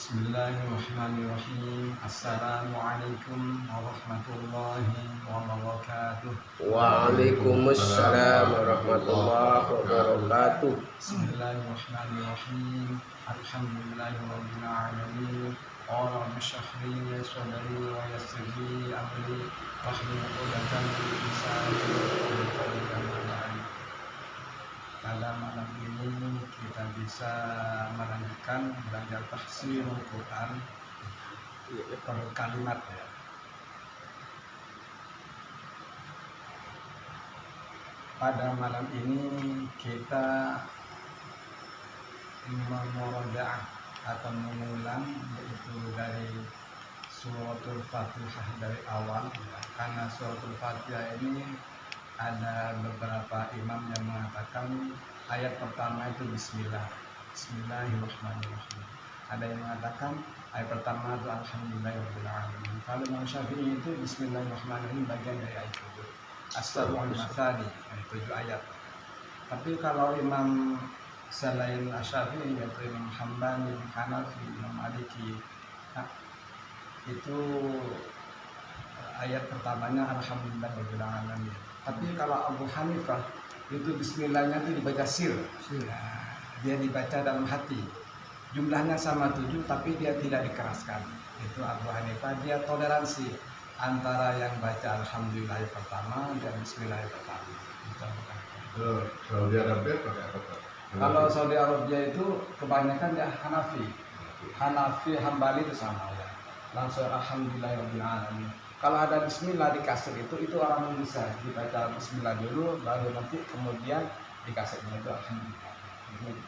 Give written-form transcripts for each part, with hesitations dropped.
Bismillahirrahmanirrahim. Assalamualaikum warahmatullahi wabarakatuh. Waalaikumsalam warahmatullahi wabarakatuh. Bismillahirrahmanirrahim. Alhamdulillahirabbil alamin. Qala rabbi shrah li sadri wa yassir li amri wahlul 'uqdatam min lisani yafqahu qawli. Pada malam ini kita bisa melanjutkan belajar tafsir Al-Quran per kalimat ya. Pada malam ini kita memurojaah atau mengulang yaitu dari suratul Fatihah dari awal ya. Karena suratul Fatihah ini ada beberapa imam yang mengatakan ayat pertama itu Bismillah, Bismillahirrahmanirrahim. Ada yang mengatakan ayat pertama itu Alhamdulillahirabbil alamin. Kalau Imam Syafi'i itu Bismillahirrahmanirrahim bagian dari ayat itu. As-Sab'ul Matsani, 7 ayat. Tapi kalau imam selain Syafi'i yaitu Imam Hambali, Imam Hanafi, Imam Maliki, itu ayat pertamanya Alhamdulillahirabbil alamin. Tapi kalau Abu Hanifah itu Bismillahnya itu dibaca sir, dia dibaca dalam hati. Jumlahnya sama 7 tapi dia tidak dikeraskan. Itu Abu Hanifah, dia toleransi antara yang baca Alhamdulillah yang pertama dan Bismillah yang pertama. Saudi Arabia pakai apa? Kalau Saudi Arabia itu kebanyakan ya Hanafi, Hambali itu sama ya. Langsung Alhamdulillahirabbil alamin. Kalau ada Bismillah di kaset itu orang bisa dibaca Bismillah dulu, baru nanti kemudian di kasetnya itu Alhamdulillah.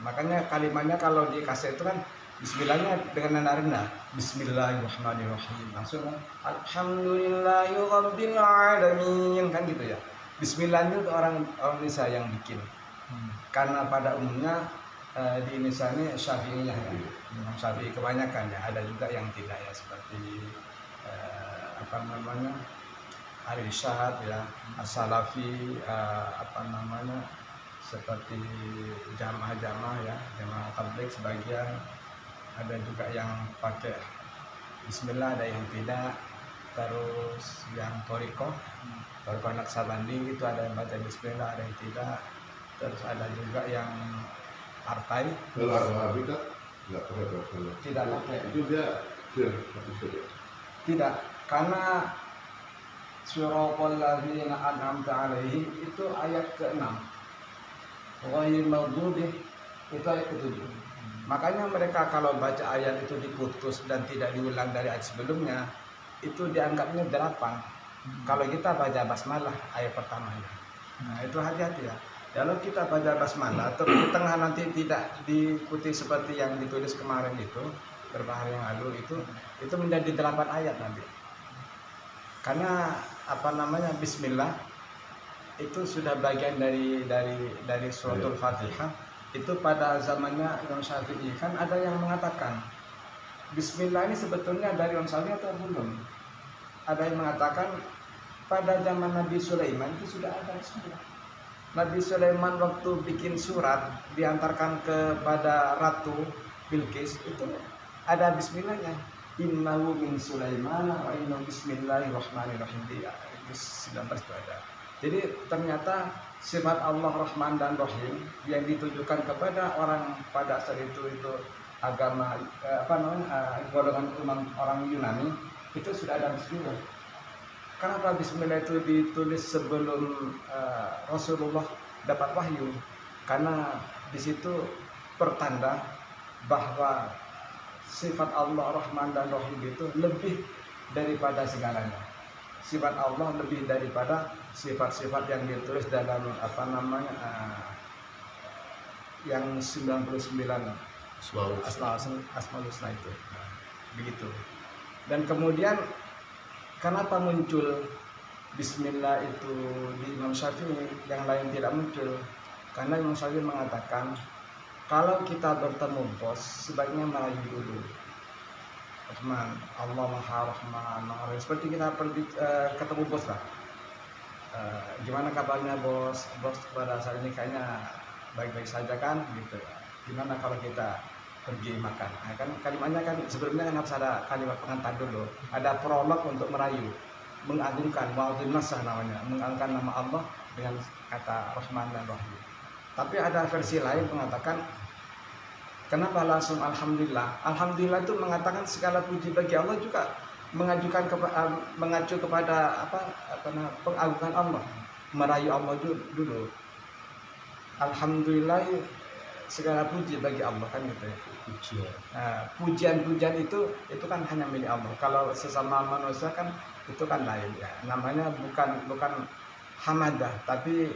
Makanya kalimatnya kalau di kaset itu kan Bismillahnya dengan nada rendah, Bismillahirrahmanirrahim, langsung Alhamdulillahirabbil alamin kan gitu ya. Bismillahnya itu orang Indonesia yang bikin. Karena pada umumnya di Indonesia ini Syafi'iyah ya, Imam Syafi'i kebanyakan ya, ada juga yang tidak ya seperti Al-Irsyad ya, As-Salafi, seperti jamaah-jamaah ya, jamaah tabligh sebagian, ada juga yang pakai Bismillah, ada yang tidak. Terus yang Thariqah Naqsabandi itu ada yang baca Bismillah, ada yang tidak. Terus ada juga yang partai. Kalau Arabi kan nggak pakai Bismillah. Tidak pakai. Itu dia satu sir. Tidak, karena Suratul ladzina an'amta 'alaihim itu ayat ke-6. Ghairil maghdubi itu ayat ke-7. Makanya mereka kalau baca ayat itu diputus dan tidak diulang dari ayat sebelumnya, itu dianggapnya 8. Kalau kita baca basmalah ayat pertamanya. Nah, itu hati-hati ya. Kalau kita baca basmalah terus di tengah nanti tidak diikuti seperti yang ditulis kemarin itu, beberapa hari yang lalu itu menjadi 8 ayat nanti. Karena Bismillah itu sudah bagian dari suratul Fatihah. Itu pada zamannya Imam Syafi'i kan ada yang mengatakan Bismillah ini sebetulnya dari Imam Syafi'i atau belum. Ada yang mengatakan pada zaman Nabi Sulaiman itu sudah ada Bismillah. Nabi Sulaiman waktu bikin surat diantarkan kepada Ratu Bilqis itu ada Bismillahnya. Innahu min Sulaiman wa innahu bismillahirrahmanirrahim. Itu 19 itu ada. Jadi ternyata sifat Allah Rahman dan Rahim yang ditujukan kepada orang pada saat itu agama golongan orang Yunani itu sudah ada Bismillah. Kenapa Bismillah itu ditulis sebelum Rasulullah dapat wahyu? Karena di situ pertanda bahwa sifat Allah Rahman dan Rahim itu lebih daripada segalanya. Sifat Allah lebih daripada sifat-sifat yang ditulis dalam yang 99 Asmaul Husna itu. Begitu. Dan kemudian kenapa muncul Bismillah itu di Imam Syafi'i, yang lain tidak muncul? Karena Imam Syafi'i mengatakan kalau kita bertemu bos sebaiknya merayu dulu. Rahman, Allah Maha Rahman, Maha Rahim. Seperti kita ketemu bos lah. Gimana kabarnya bos? Bos pada saat ini kayaknya baik-baik saja kan? Gitu. Gimana kalau kita pergi makan. Nah, kan kalimatnya kan sebelumnya kan harus ada kalimat pengantar dulu, ada prolog untuk merayu, mengagungkan, wa'udhin nasah namanya, mengagungkan nama Allah dengan kata Rahman dan Rahim. Tapi ada versi lain mengatakan kenapa langsung alhamdulillah? Alhamdulillah itu mengatakan segala puji bagi Allah, juga mengacu kepada pengagungan Allah, merayu Allah dulu. Alhamdulillah segala puji bagi Allah, kan gitu ya. Nah, pujian-pujian itu kan hanya milik Allah. Kalau sesama manusia kan itu kan lain ya. Namanya bukan hamadah, tapi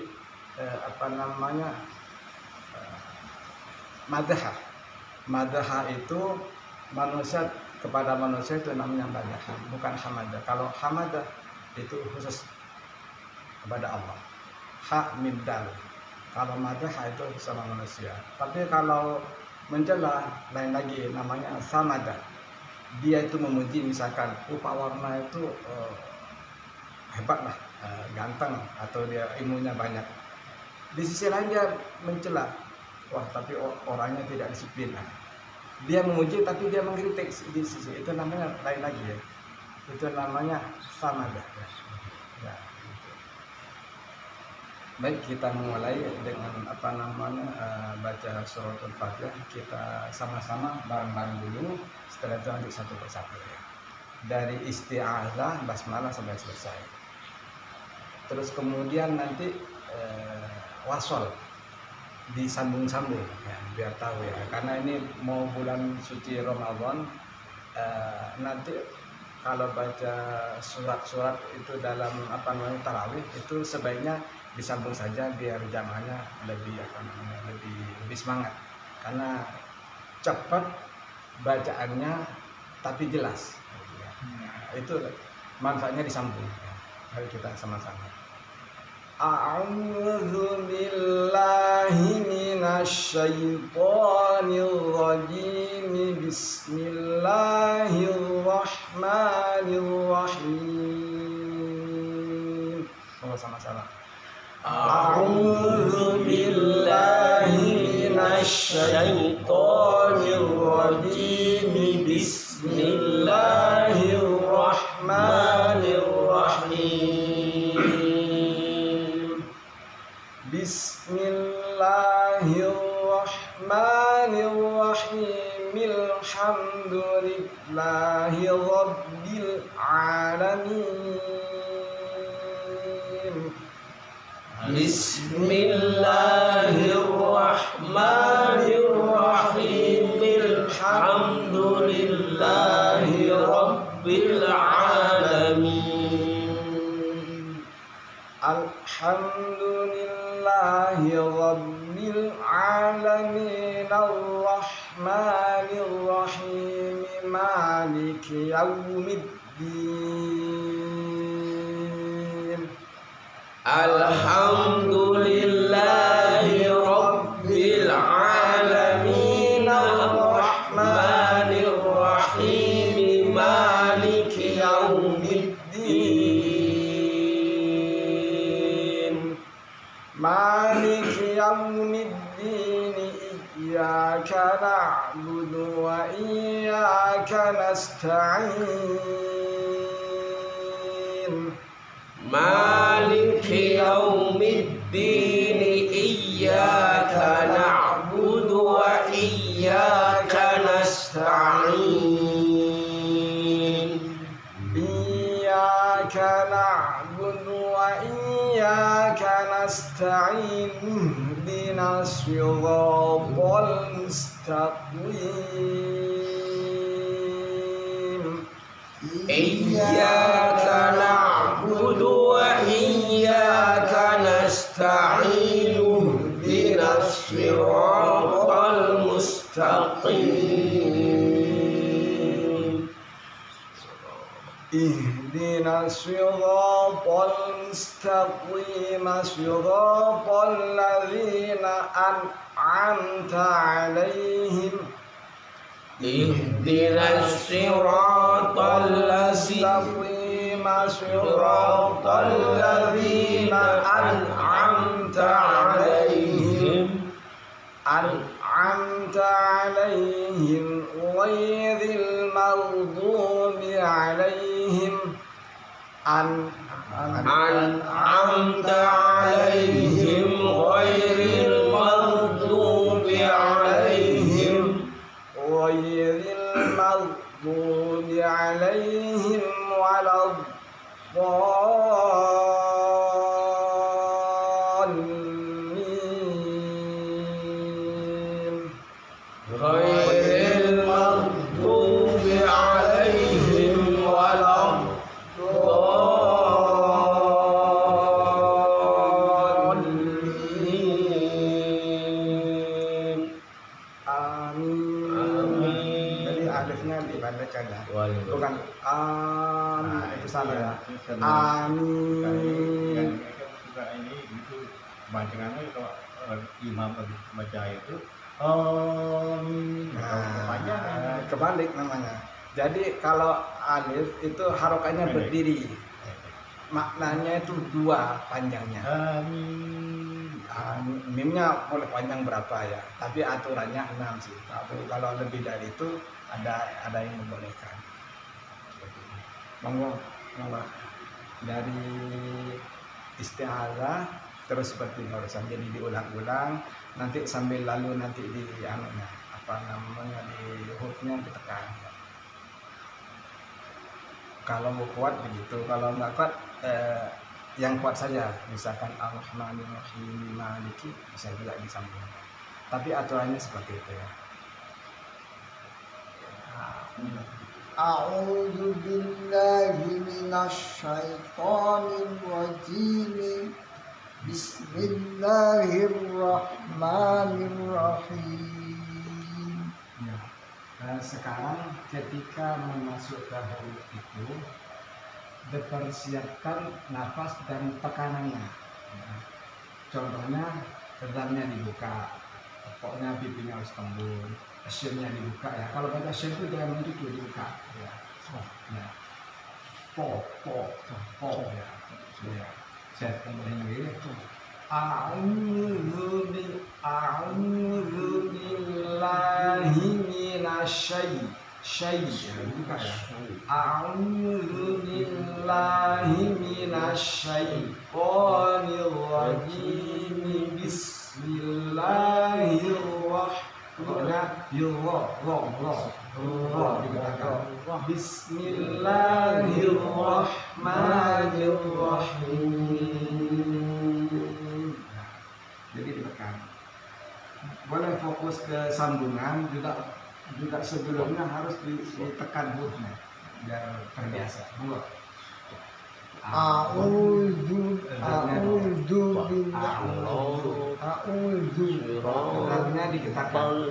madha. Madha itu manusia kepada manusia, itu namanya madha, bukan hamadah. Kalau hamadah itu khusus kepada Allah. Ha mim dal. Kalau madha itu sama manusia. Tapi kalau mencela lain lagi, namanya samada. Dia itu memuji, misalkan Pak Warna itu hebat lah, ganteng, atau dia ilmunya banyak. Di sisi lain dia mencela, wah tapi orangnya tidak disiplin. Dia memuji tapi dia mengkritik di sisi itu, namanya lain lagi ya. Itu namanya samada. Ya. Baik, kita mulai dengan baca suratul Fatihah. Kita sama-sama bareng-bareng dulu, setelah itu lanjut satu persatu ya. Dari isti'adzah, basmalah sampai selesai. Terus kemudian nanti wasol disambung-sambung ya, biar tahu ya. Karena ini mau bulan suci Ramadan, nanti kalau baca surat-surat itu dalam tarawih itu sebaiknya disambung saja biar jamaahnya lebih lebih semangat, karena cepat bacaannya tapi jelas. Itu manfaatnya disambung. Mari kita sama-sama. A'udzu billahi minasyaitonir rajim. Bismillahirrahmanirrahim. Sama-sama. A'udzu billahi minasyaitonir rajim. Bismillahirrahmanirrahim. Bismillahirrahmanirrahim. Alhamdulillahi rabbil alamin. Bismillahirrahmanirrahim. Alhamdulillahi rabbil alamin. Alhamdulillahi rabbil alamin. Ar-Rahmanir-Rahim. Maliki yaumiddin. Alhamdulillahi rabbil alamin. Ar-Rahmanir Rahim. Maliki yaumiddin. Maliki yaumiddin. Iyyaka na'budu wa iyyaka nasta'in. Maliki yaumiddin. Iyyaka na'budu wa iyyaka nasta'in. Iyyaka na'budu wa iyyaka nasta'in. Ihdinas siratal mustaqim. Iyyaka na'budu wa iyyaka nasta'in. Ihdinas siratal mustaqim. Ihdinas siratal mustaqim. Siratal ladzina an'amta 'alaihim. Ihdinas siratal mustaqim. Siratal ladzina an'amta 'alaihim. أنعمت عليهم غير المغضوب عليهم أنعمت عليهم غير المغضوب عليهم ولا الضالين غير المغضوب عليهم ولا الضالين. Amin. Jadi alifnya dibacakan ya. Bukan itu salah ya. Amin. Juga ini itu bacaannya kalau imam baca itu Nah, kebalik namanya. Jadi kalau alif itu harokatnya berdiri, maknanya itu 2 panjangnya. Mimnya boleh panjang berapa ya, tapi aturannya 6 sih. Tapi kalau lebih dari itu ada yang membolehkan. Monggo dari isti'adzah terus seperti barusan, jadi diulang-ulang, nanti sambil lalu nanti di anunya apa namanya, di hurufnya ditekan. Kalau mau kuat begitu, kalau nggak kuat yang kuat saja, misalkan Ar-Rahmanir-Rahim Maliki bisa juga disambung. Tapi aturannya seperti itu ya. A'udzu billahi minasy syaithanir rajim. Bismillahirrahmanirrahim. Ya. Sekarang ketika masuk ke huruf itu dipersiapkan nafas dan tekanannya. Ya. Contohnya redamnya dibuka, pokoknya pipinya harus tembus, shinnya dibuka ya. Kalau baca shin itu jangan begitu dibuka. Ya. Ya. Po ya. Ya. Saya tambahin lagi. A'udzu billahi minasy buka ya. A'udzu billahi minasyaitonir rajim. Bismillahirrahmanirrahim. Bismillahirrahmanirrahim. Jadi ditekan. Boleh fokus ke sambungan, juga sebelumnya harus ditekan hurufnya biar terbiasa. Monggo. A'udzu Redamnya dikatakan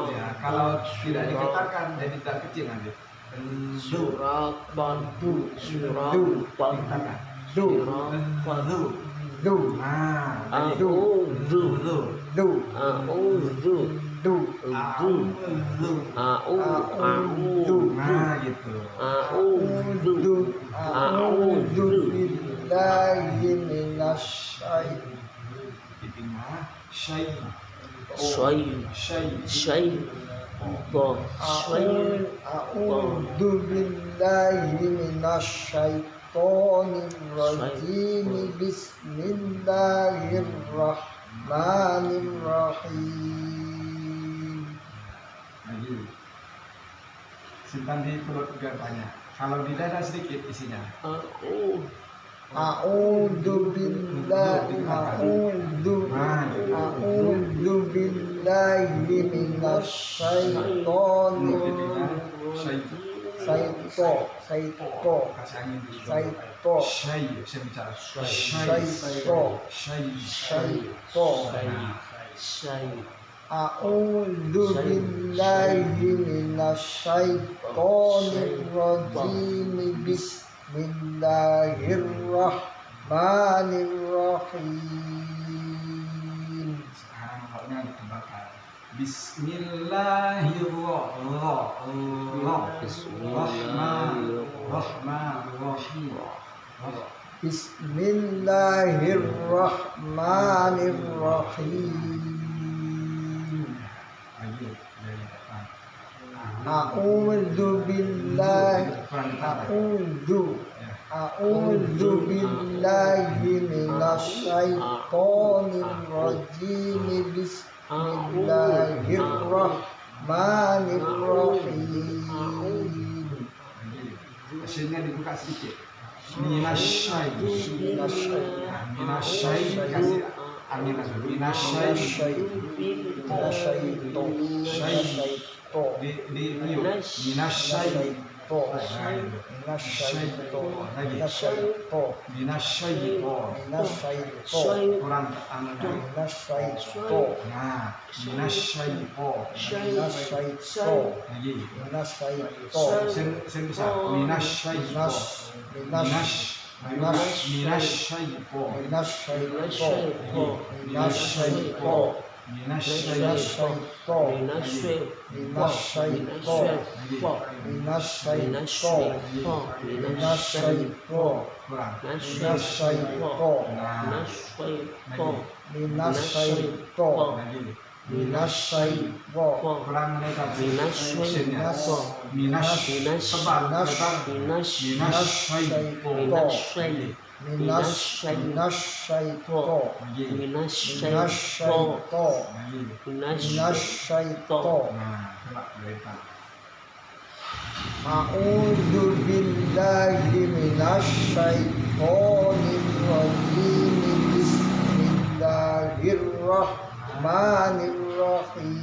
ya, kalau tidak dikatakan jadi tak kecil nanti. A'udzu billahi minasy A'udzu billahi minasyaitonir rajim. Bismillahirrahmanirrahim. Lagi simpan di perut biar banyak. Kalau di dada sedikit isinya. A'udzu billahi minasyaitonir A'udzu billahi minasyaitonir rajim. Bismillahirrahmanirrahim. Sekarang pokoknya ditambahkan. Bismillahirrahmanirrahim. Bismillahirrahmanirrahim. Lagi dari depan. A'udzu billahi minasyaitonir rajim. Bismillahirrahmanirrahim. Sini dibuka sedikit. Minasyai kasih aminah dulu. Minasyai di niu. Minasyai kurang A'udzu billahi minasyaitonir rajim. Bismillahirrahmanirrahim.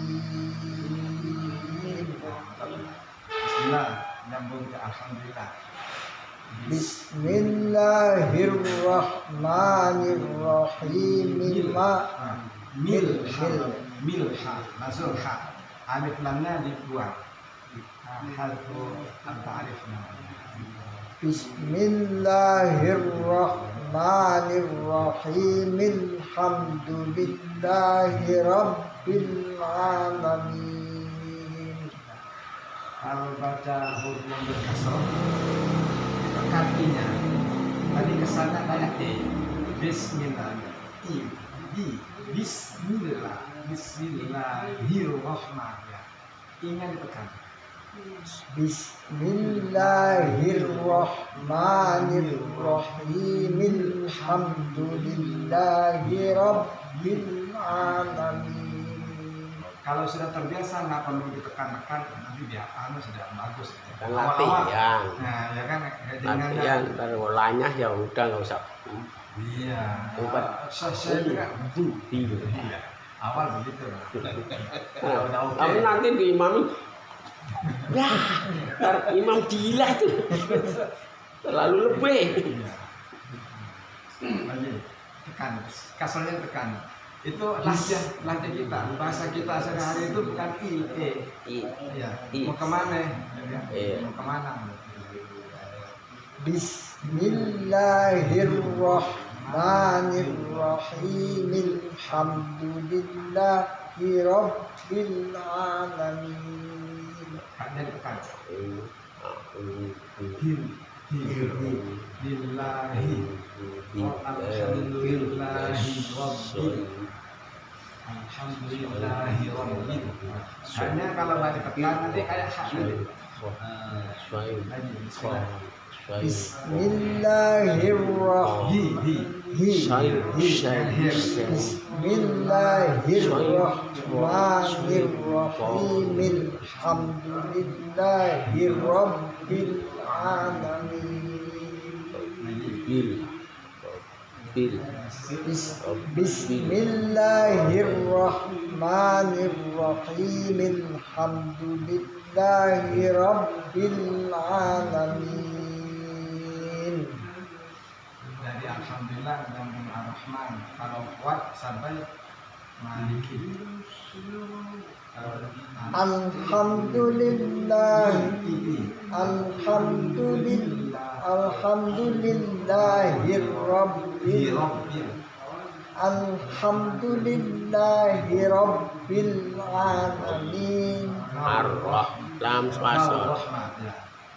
Bismillah, nyambung ke alhamdulillah. Bismillahirrahmanirrahim. Milha nazul ha alif lamnya dibuang. Harfu al-ta'rif. Bismillahirrahmanirrahim. Alhamdulillahi rabbil alamin. Kalau baca huruf yang berkasar kakinya tadi kesannya banyak Bismillah Bismillahirrahmanirrahim. I-nya ditekan. Bismillahirrahmanirrahim. Alhamdulillahi rabbil alamin. Kalau sudah terbiasa nggak perlu ditekan-tekan, nanti dia sudah bagus. Kan latihan. Nah, ya kan dengan Latihan baru mulanya ya udah nggak usah. iya. Saya juga iya. Awal begitu. Kamu nanti di imam, ya, ntar imam gila tuh, terlalu lebih. Lagi tekan, kasarnya tekan. Itu lantai kita, bahasa kita sehari-hari itu bukan iya. Mau kemana? Mau kemana? Bismillahirrahmanirrahim. Alhamdulillahi rabbil alamin. Haknya ditekan. Billahi. Alhamdulillahi rabbil. Hanya kalau balik tekan nanti kayak hak nanti. Bismillahirrahmanirrahim. Alhamdulillahi rabbil alamin. Bismillahirrahmanirrahim. Alhamdulillahi rabbil alamin. Dari alhamdulillah dan ar-Rahman. Kalau kuat sampai maliki. Alhamdulillahi rabbil alamin. Ar-Rahman spasi.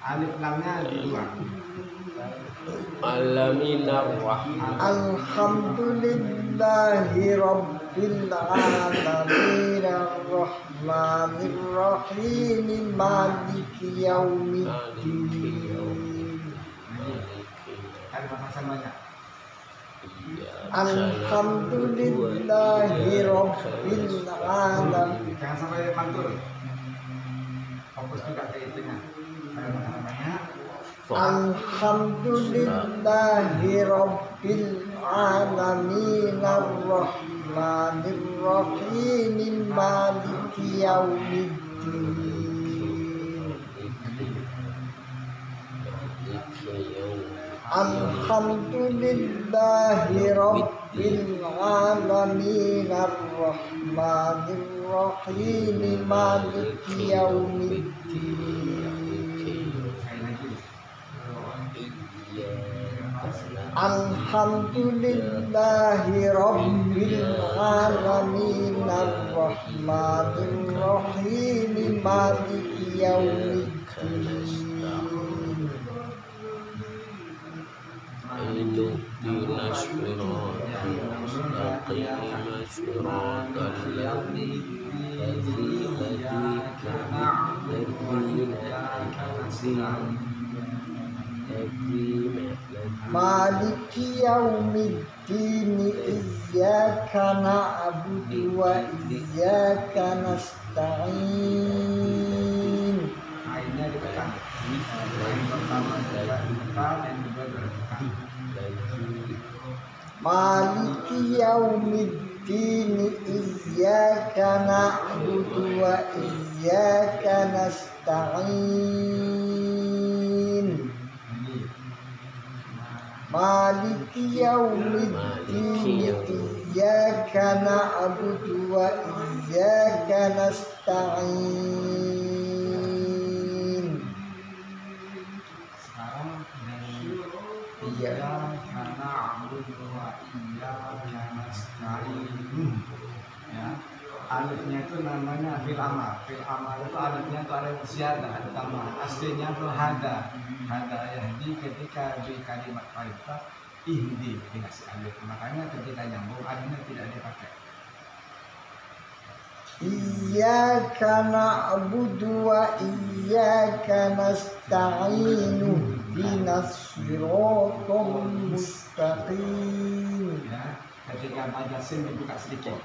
Alif lamnya dua. Alaminar rahman. Alhamdulillahi Rabbil Alamin Ar-Rahmanir Rahim Maliki Yaumiddin. Kalimat samanya. Alhamdulillahi Rabbil Alamin. Jangan sampai mantul. Fokus juga ke itunya. Kalimat samanya. Alhamdulillahi Rabbil Alamin Ar-Rahmanir Rahim Maliki Yaumiddin. Alhamdulillahi Rabbil Alamin Ar-Rahmanir Rahim Maliki Yaumiddin. Alhamdulillahi Rabbil Alamin Ar-Rahmanir Rahim Maliki Yaumiddin. Ihdinas siratal mustaqim siratal Maliki Yaumiddin. Iyyaka na'budu wa iyyaka nasta'in. Ainnya ditekan. Ain pertama ditekan, yang kedua ditekan. Maliki Yaumiddin. Iyyaka na'budu wa iyyaka nasta'in. Maliki Yaumiddin. Iyyaka na'budu wa iyyaka nasta'in. Sekarang iyyaka na'budu wa iyyaka nasta'in. Ya. Alifnya itu namanya fil amar. Fil amar itu alifnya itu ada ziyadah, ada tambah. Aslinya itu hada. Hada yahdi ketika di kalimat perintah ihdi dikasih alif. Makanya ketika nyambung alifnya tidak dipakai. Iyyaka na'budu wa iyyaka nasta'in. Ihdinas siratal mustaqim. Ya. Ketika baca sin dibuka sedikit.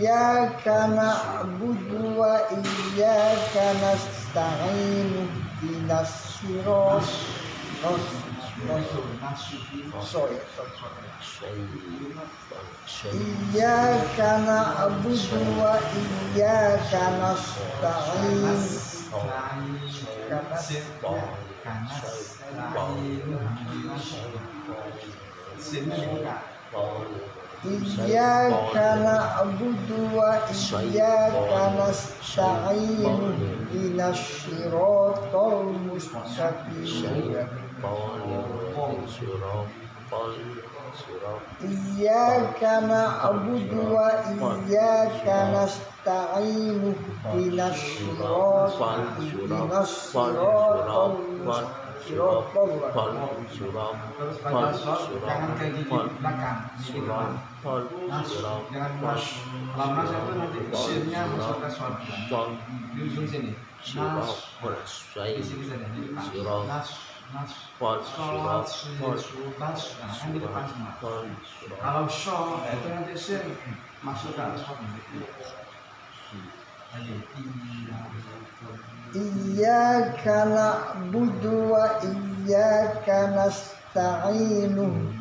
Iyyaka na'budu wa iyyaka nasta'in. Ihdinas siratal Iyyaka na'budu wa iyyaka nasta'in. Iyyaka na'budu wa iyyaka nasta'in. Ihdinas siratal mustaqim. Iyyaka na'budu wa iyyaka nasta'in. Ihdinas siratal Terus pada shot jangan kayak gini belakang di depan. Jangan mas. Kalau mas itu nanti sinnya masuk ke shot. Di ujung sini. Nas. Di sini saja di depan. Nas. Sholat, kan di depan semua. Kalau shot itu nanti sin masuk ke shot. Iyyaka na'budu wa iyyaka nasta'in.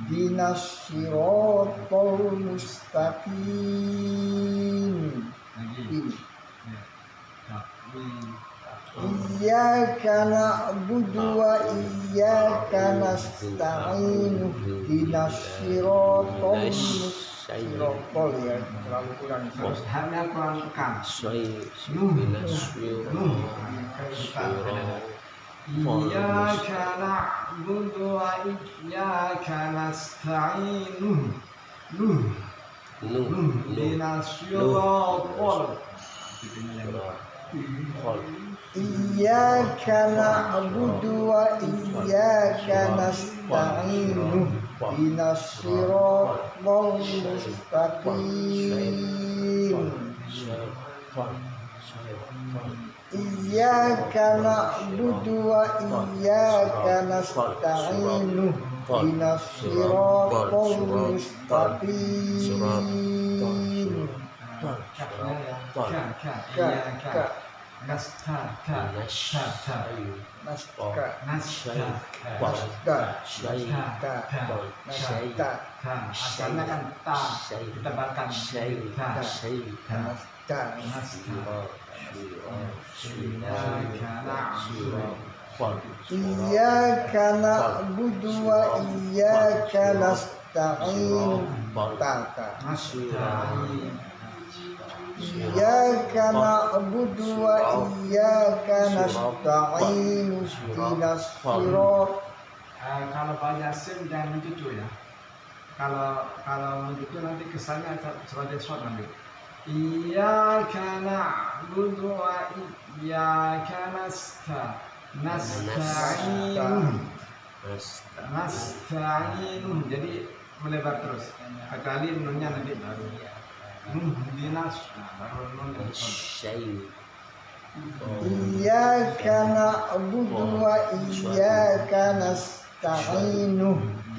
Ihdinas siratal mustaqim. Iyyaka na'budu wa iyyaka nasta'in. Ihdinas siratal mustaqim. Ya, terlalu kurang. Terus hamnya kurang tekan. Iyyaka na'budu wa iyyaka nasta'in. ihdinas siratal Iyyaka na'budu wa iyyaka nasta'in ihdinas siratal mustaqim Iyyaka na'budu wa iyyaka nasta'in ihdinas siratal mustaqim asalnya kan ta ditebalkan Iyyaka na'budu wa iyyaka nasta'in Iyyaka na'budu wa iyyaka nasta'in ihdinas siratal kalau banyak sin jangan mencucu ya. Kalau mencucu nanti kesannya sebagai short nanti. Iyyaka na'budu wa iyyaka nasta'in. Jadi melebar terus. Kecuali nunnya nanti baru. Ihdinas baru nun. Iyyaka na'budu wa iyyaka nasta'in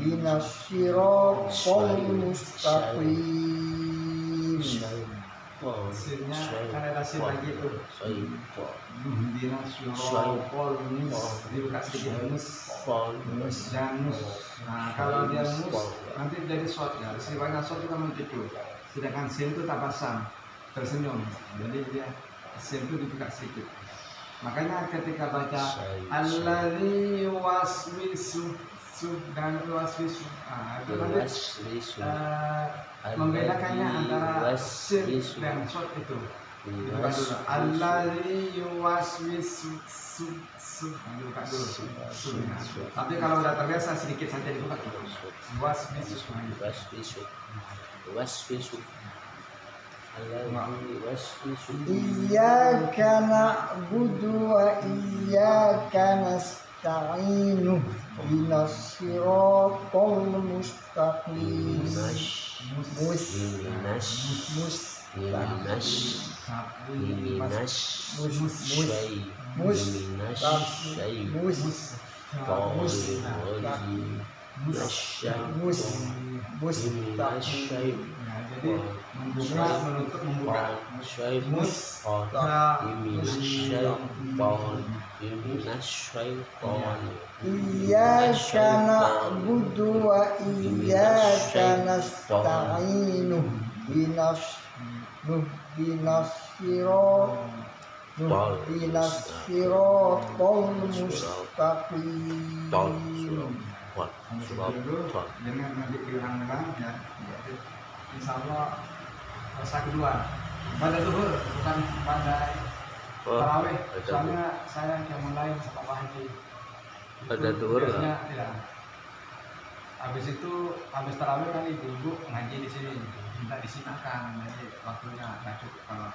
ihdinas siratal mustaqim Sinnya kan ada sin lagi itu. Ihdinas siratal dibuka sedikit mus dan mus. Nah kalau dia mus nanti jadi short ya. Sifatnya short itu mencucu. Sedangkan sin itu tabasam tersenyum. Jadi dia sin itu dibuka sedikit. Makanya ketika baca alladzi waswisu dan waswisu, itu nanti membedakannya antara sin dan short itu. Dibuka dulu. Alladzi waswisu dibuka dulu. Tapi kalau udah terbiasa sedikit saja dibuka dulu. Waswisu. Iyyaka na'budu wa iyyaka nasta'in ihdinas siratal mustaqim Jadi membuka menutup membuka. Iyyaka na'budu wa iyyaka nasta'in ihdinas siratal mustaqim Dengan nanti diulang-ulang ya. Insya Allah rasa kedua pada zuhur bukan pada tarawih. Soalnya saya yang mulai sama Pak Haji pada zuhur ya. Habis itu habis tarawih kan ibu-ibu ngaji di sini, minta disinakan, jadi waktunya nggak cukup kalau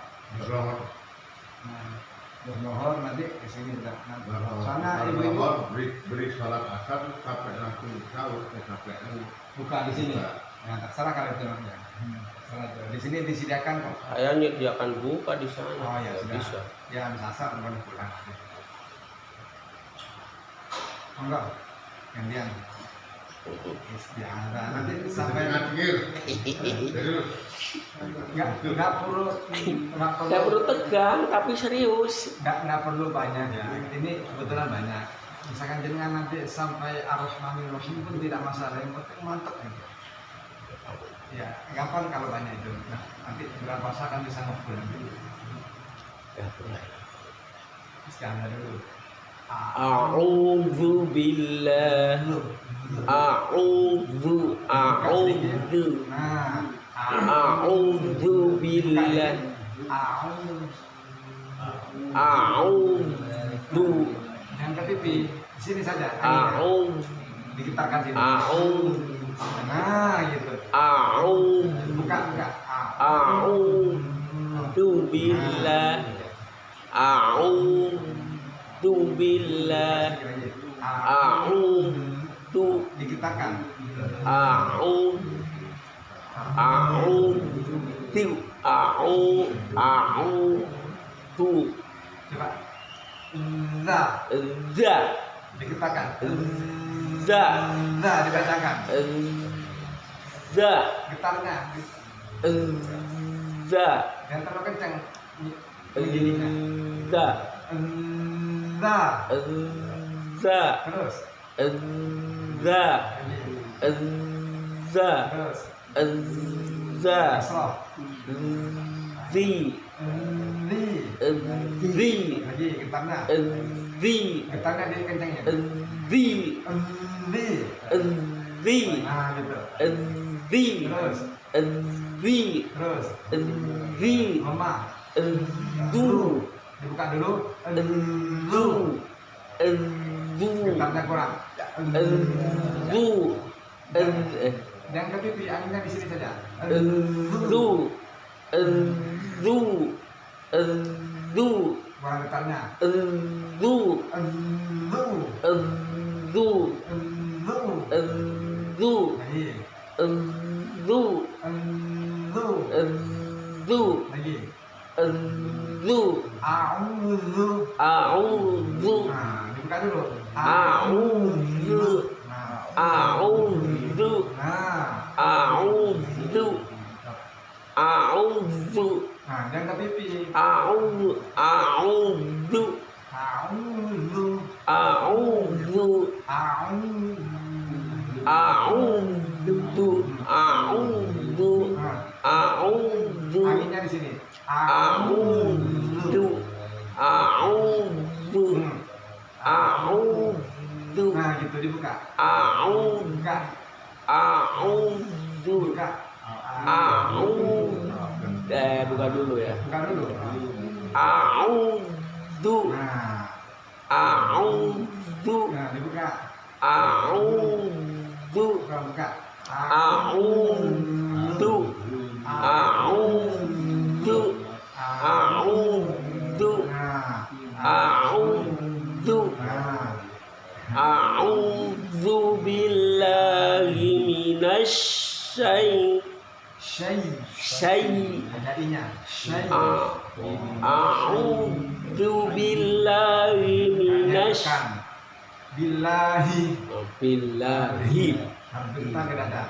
bermohon nanti ke sini udah. Soalnya ibu-ibu beri sholat asar sampai langsung sahur sampai buka di sini. Ya terserah kalau itu ya. Di sini disediakan kok. Saya nyediakan buka di sana. Oh ya sudah. Bisa. Ya asar boleh pulang. Enggak. Gantian. Istiadah nanti sampai nggak perlu tegang tapi serius. Nggak perlu banyak ya. Ini kebetulan banyak. Misalkan jenengan nanti sampai Ar-Rahmanir-Rahim pun tidak masalah, yang penting mantap aja. Ya gampang kalau banyak itu. Nah, nanti bulan puasa kan bisa ngeful. Istiadah dulu. A'udzu billah. A'udzu billah. A'udzu. Yang ke pipi, sini saja. A'udzu. Digitarkan sini. A'udzu Nah, gitu. A'udzu Buka. A'udzu billah. A'udzu billah. A'udzu Dikitakan. a'udzu Coba. Za. za Dikitakan. za Za dibacakan. za Getarnya. za Yang terlalu kencang. Bunyinya. za Za. za Terus. za za Terus. za Kasroh. zi Li. zi Lagi getarnya. zi Getarnya dikencangin. zi Li. zi Nah, gitu. zi Terus. zi Terus. zi Lemah. du Dibuka dulu. du du Getarnya kurang. du Yang ke pipi, anginnya di sini saja. du du du Kurang getarnya. du Lu. du Lu. du Lagi. du Lu. du Lagi. du A'udzu. a'udzu Nah, dibuka dulu. a'udzu Nah. a'udzu Nah. a'udzu a'udzu Nah, yang ke pipi. a'udzu A'udzu. a'udzu a'udzu a'udzu Nah, a'udzu anginnya di sini. a'udzu a'udzu Hmm. a'udzu Nah, gitu dibuka. a'udzu Buka. a'udzu Buka. a'udzu buka dulu ya. Buka dulu. A'udzu Nah, a'udzu nah dibuka. a'udzu Buka. a'udzu a'udzu a'udzu Nah. a'udzu Nah. a'udzu billahi minasy syai Ada i-nya. Syai. a'udzu billahi minasy Kan. Billahi. billahi Harus kita tidak ada.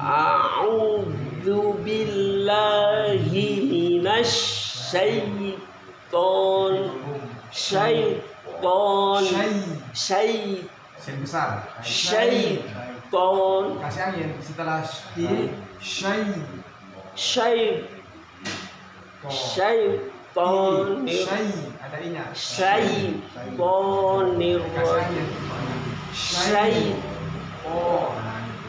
a'udzu billahi minasy syaiton Syai. Sin besar. syaiton Kasih angin setelah i. Syai. syaiton Syai. Ada i-nya. syaitonir Kasih angin. syaiton Oh.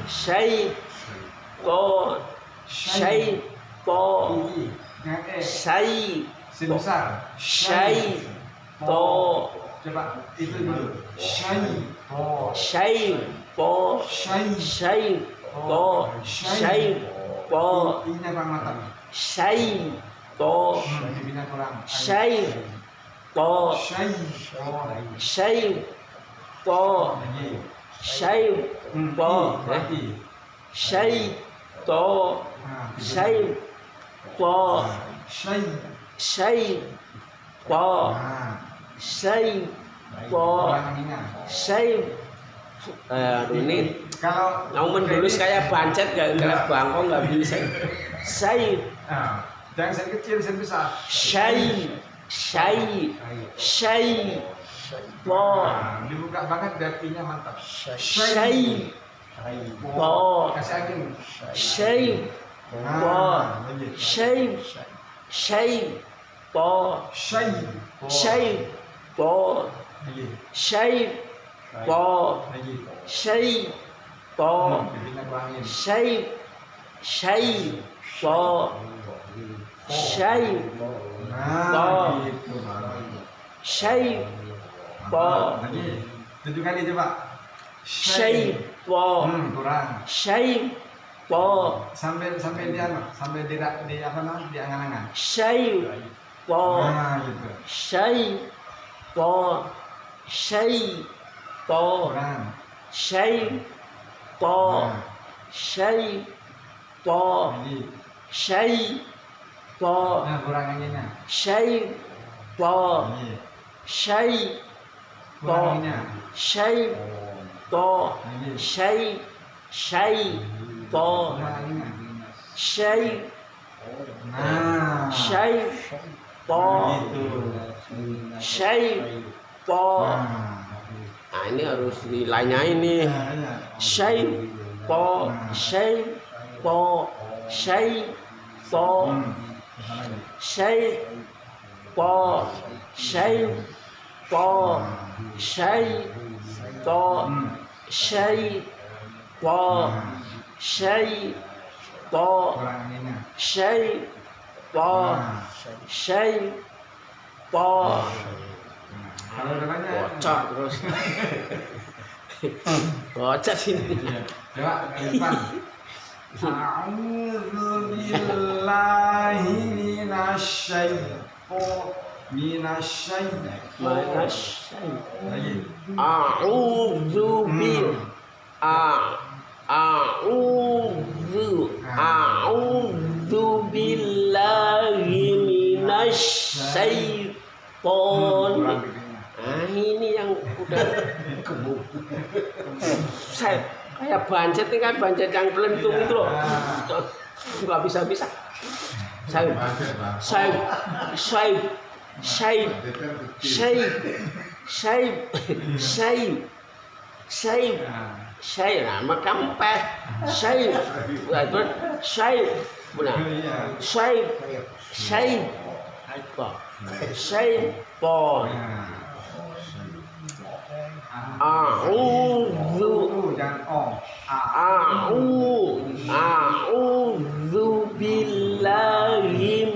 syaiton syaiton I. Dengan e. syaiton Sin besar. syaiton Coba itu dulu. Syai. Oh. syaiton Syai. syaiton syaiton I-nya kurang matang. syaiton Bibinya kurang. syaiton Syai. Oh. syaiton Lagi. syaiton Lagi. syaiton Nah, syaiton Syai. syaiton Nah, syaiton kurang anginnya. aduh ini Kalau ngomong dulu kayak bancet gak kelas bangkong nggak bisa syaiton Nah, jangan sen kecil, sen besar. syaiton Nah, dibuka banget dapinya mantap. syaiton Kasih angin. syaiton Nah, lagi. syaiton Syai. syaiton Lagi. syaiton Lagi. syaiton Bibinya kurang angin. syaiton Nah, gitu. syaiton Lagi. 7 kali coba. syaiton, kurang. syaiton, Sambil dia sambil di apa namanya? Di angan-angan. syaiton, Nah, gitu. syaiton, syaiton, Kurang. syaiton, Nah, syaiton, lagi. syaiton, Nah, kurang anginnya. syaiton, Lagi. syaiton, Kurang anginnya. syaiton, Lagi. syaiton, Kurang anginnya. syaiton, Nah, syaiton, gitu. syaiton. Nah, Nah ini harus dilanyain nih. ya. Syaiton, syaiton, syaiton, syaiton, syaiton, syaiton, syaiton, syaiton, Kurang anginnya. syaiton, syaiton. Kalau depannya Bocor terus. Bocor sini. coba ke depan. A'udzu billahi minasyaitonir lagi. A'udzu billahi minasyaitonir. Kurang gedenya. Nah ini yang udah gemuk. Saya kayak bancet nih kan, bancet yang pelentung itu loh. Nggak bisa. Saya nama kempes. Syaiton. A'udzu jangan om. A'udzu billahi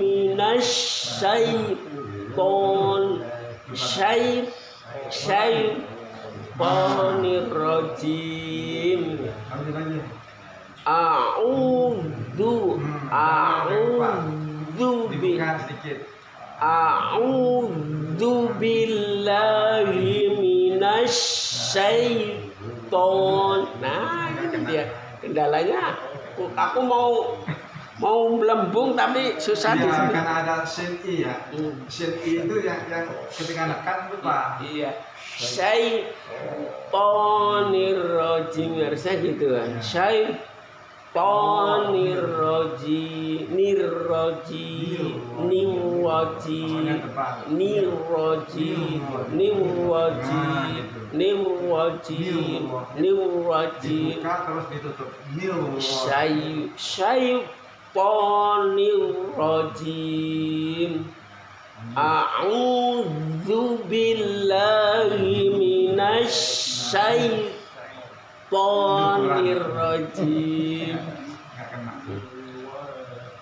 syaitonir rajim. Lagi. A'udzu Dibuka sedikit. A'udzu billahi minasyaiton. Nah, ini dia kendalanya. Aku mau melembung tapi susah di Iya, sini. karena ada sin i ya. Sin i itu yang ketika nekan itu Pak. Iya. Syaitonir rajim, harusnya gitu kan. Syaitonir rajim, Dibuka terus ditutup. syaitonir rajim. A'udzu billahi minasyaitonir rajim. Nggak kena.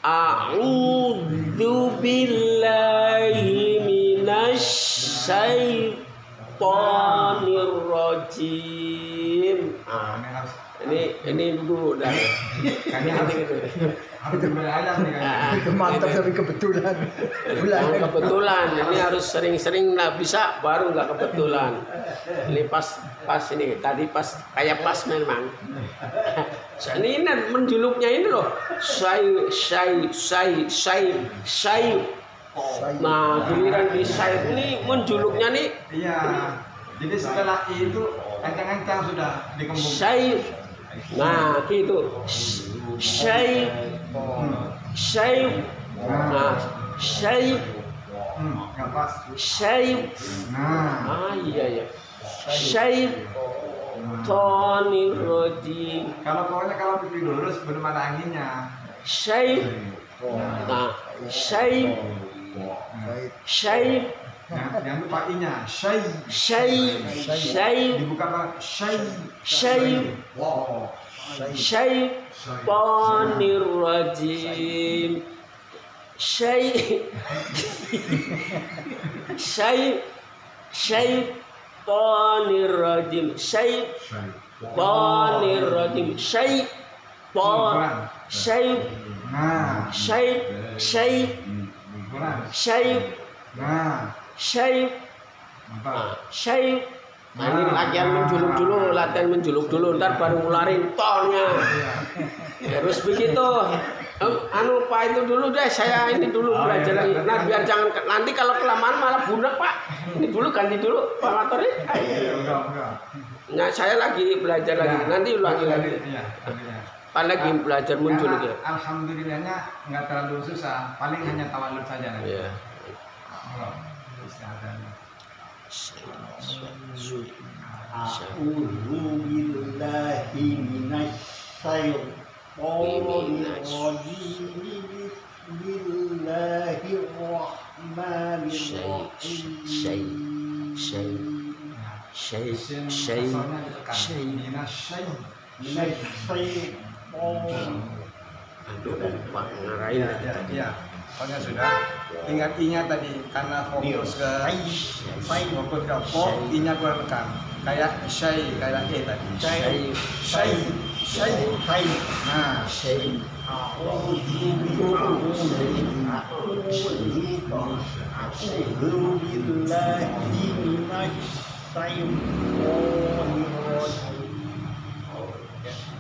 A'udzu billahi minasyaitonir rajim. Ini dulu dah. Kayaknya harus belajar nih kayaknya. Itu mantap tapi kebetulan. Yang kebetulan ini harus sering-sering nggak bisa, baru nggak kebetulan. Ini pas ini tadi pas kayak pas memang. Ini menjuluknya ini loh. Say. Nah giliran di say ini menjuluknya nih. Iya. Jadi setelah itu kencang-kencang sudah dikembung. Say. Nah gitu. Say. Nah say. Nggak pas. Say. Nah. Iya. Syaitonir rajim. Kalau pokoknya kalau pipi lurus belum ada anginnya. Nah, Jangan lupa i-nya. Dibuka Pak. Syaitonir rajim. Syaitonir rajim. syaitonir rajim. Syaiton. Nah, Syait. kurang. Nah, apa? Syait. Nah, ini latihan menjuluk dulu, ntar baru ngularin tonnya. Terus begitu. Pak itu dulu deh, saya ini dulu belajar lagi. Nah, biar jangan nanti kalau kelamaan malah bunek, Pak. Ini dulu ganti dulu Pak Matori. Enggak. Nah, saya lagi belajar lagi. Nanti ulangi lagi. Iya. Kan lagi belajar menjuluk ya. Alhamdulillahnya nggak terlalu susah, paling hanya tawalud saja nanti. Iya. A'udzu billahi minasyaitonir rajim. Bismillahirrahmanirrahim. Aduh, Pak ngarahin. Iya. Pokoknya sudah. Ingat tadi karena fokus ke po, inya kurang tekan. Kayak syai, kayak tadi. Syai. Nah,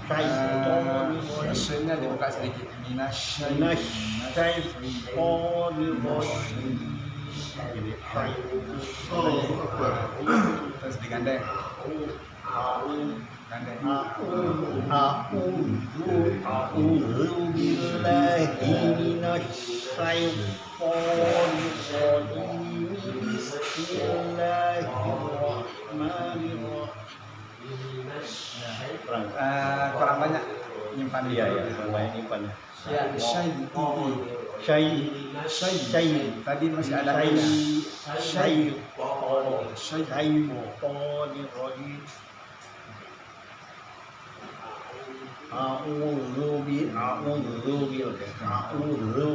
Syaitonnya dibuka sedikit. Terus digandeng. A'udzu billahi minasyaitonir rajim. Bismillahirrahmanirrahim. Kurang banyak nyimpan. Iya, kurang banyak nyimpan. Ya, syai. Tadi masih ada Syaitonir rajim. A'udzu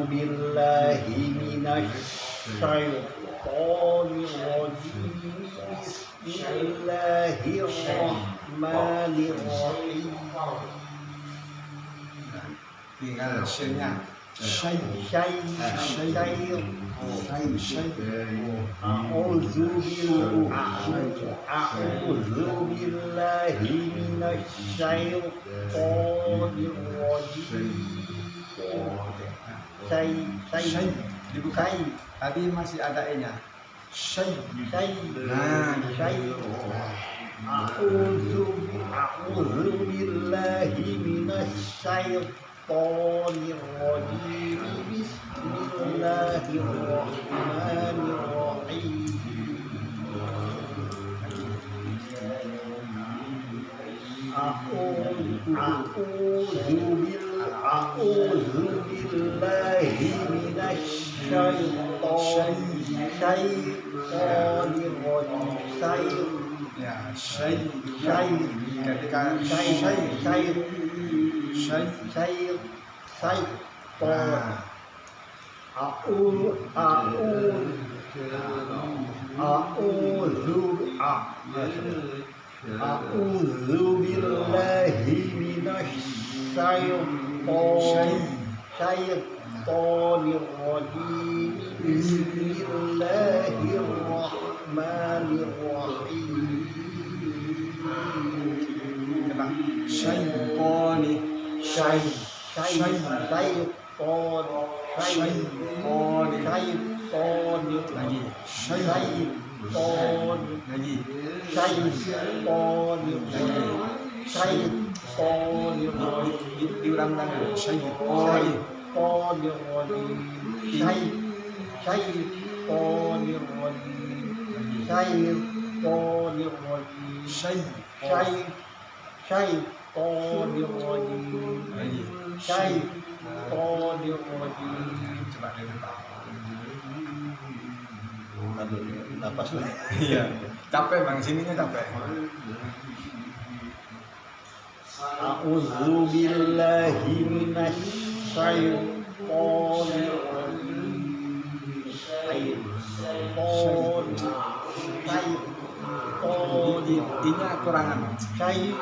billahi minasyaitonir rajim. Bismillahirrahmanirrahim. tinggal syennya. Syai. A'udzu billahi minasyaitonir rajim. Syai. Dibuka. Tadi masih ada e-nya. Syai. Nah, A'udzu billahi minasyaitonir rajim. Bismillahirrahmanirrahim. A'udzu billahi minasyaitonir rajim. Ya, syai. Ketika syai. Nah, A'udzu billahi minasyaitonir rajim. Bismillahirrahmanirrahim. syaitoni. Lagi. Diulang lagi. Syaitoni. Coba dari depan. Napas lah. Iya. Capek bang, sininya capek. A'udzu billahi minasyaitonir rajim. I-nya kurangan. Syai.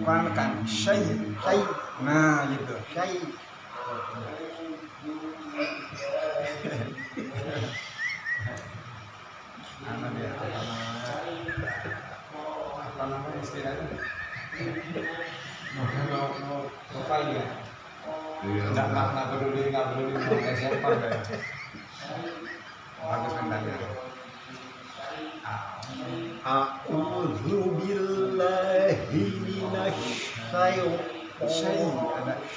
Kurang tekan. Syai. Syai. Nah, gitu. Syai. Mana dia? Apa namanya istilahnya? Mau profil dia. Nggak peduli mau siapa deh. Bagus mentalnya. A'udzu billahi minasy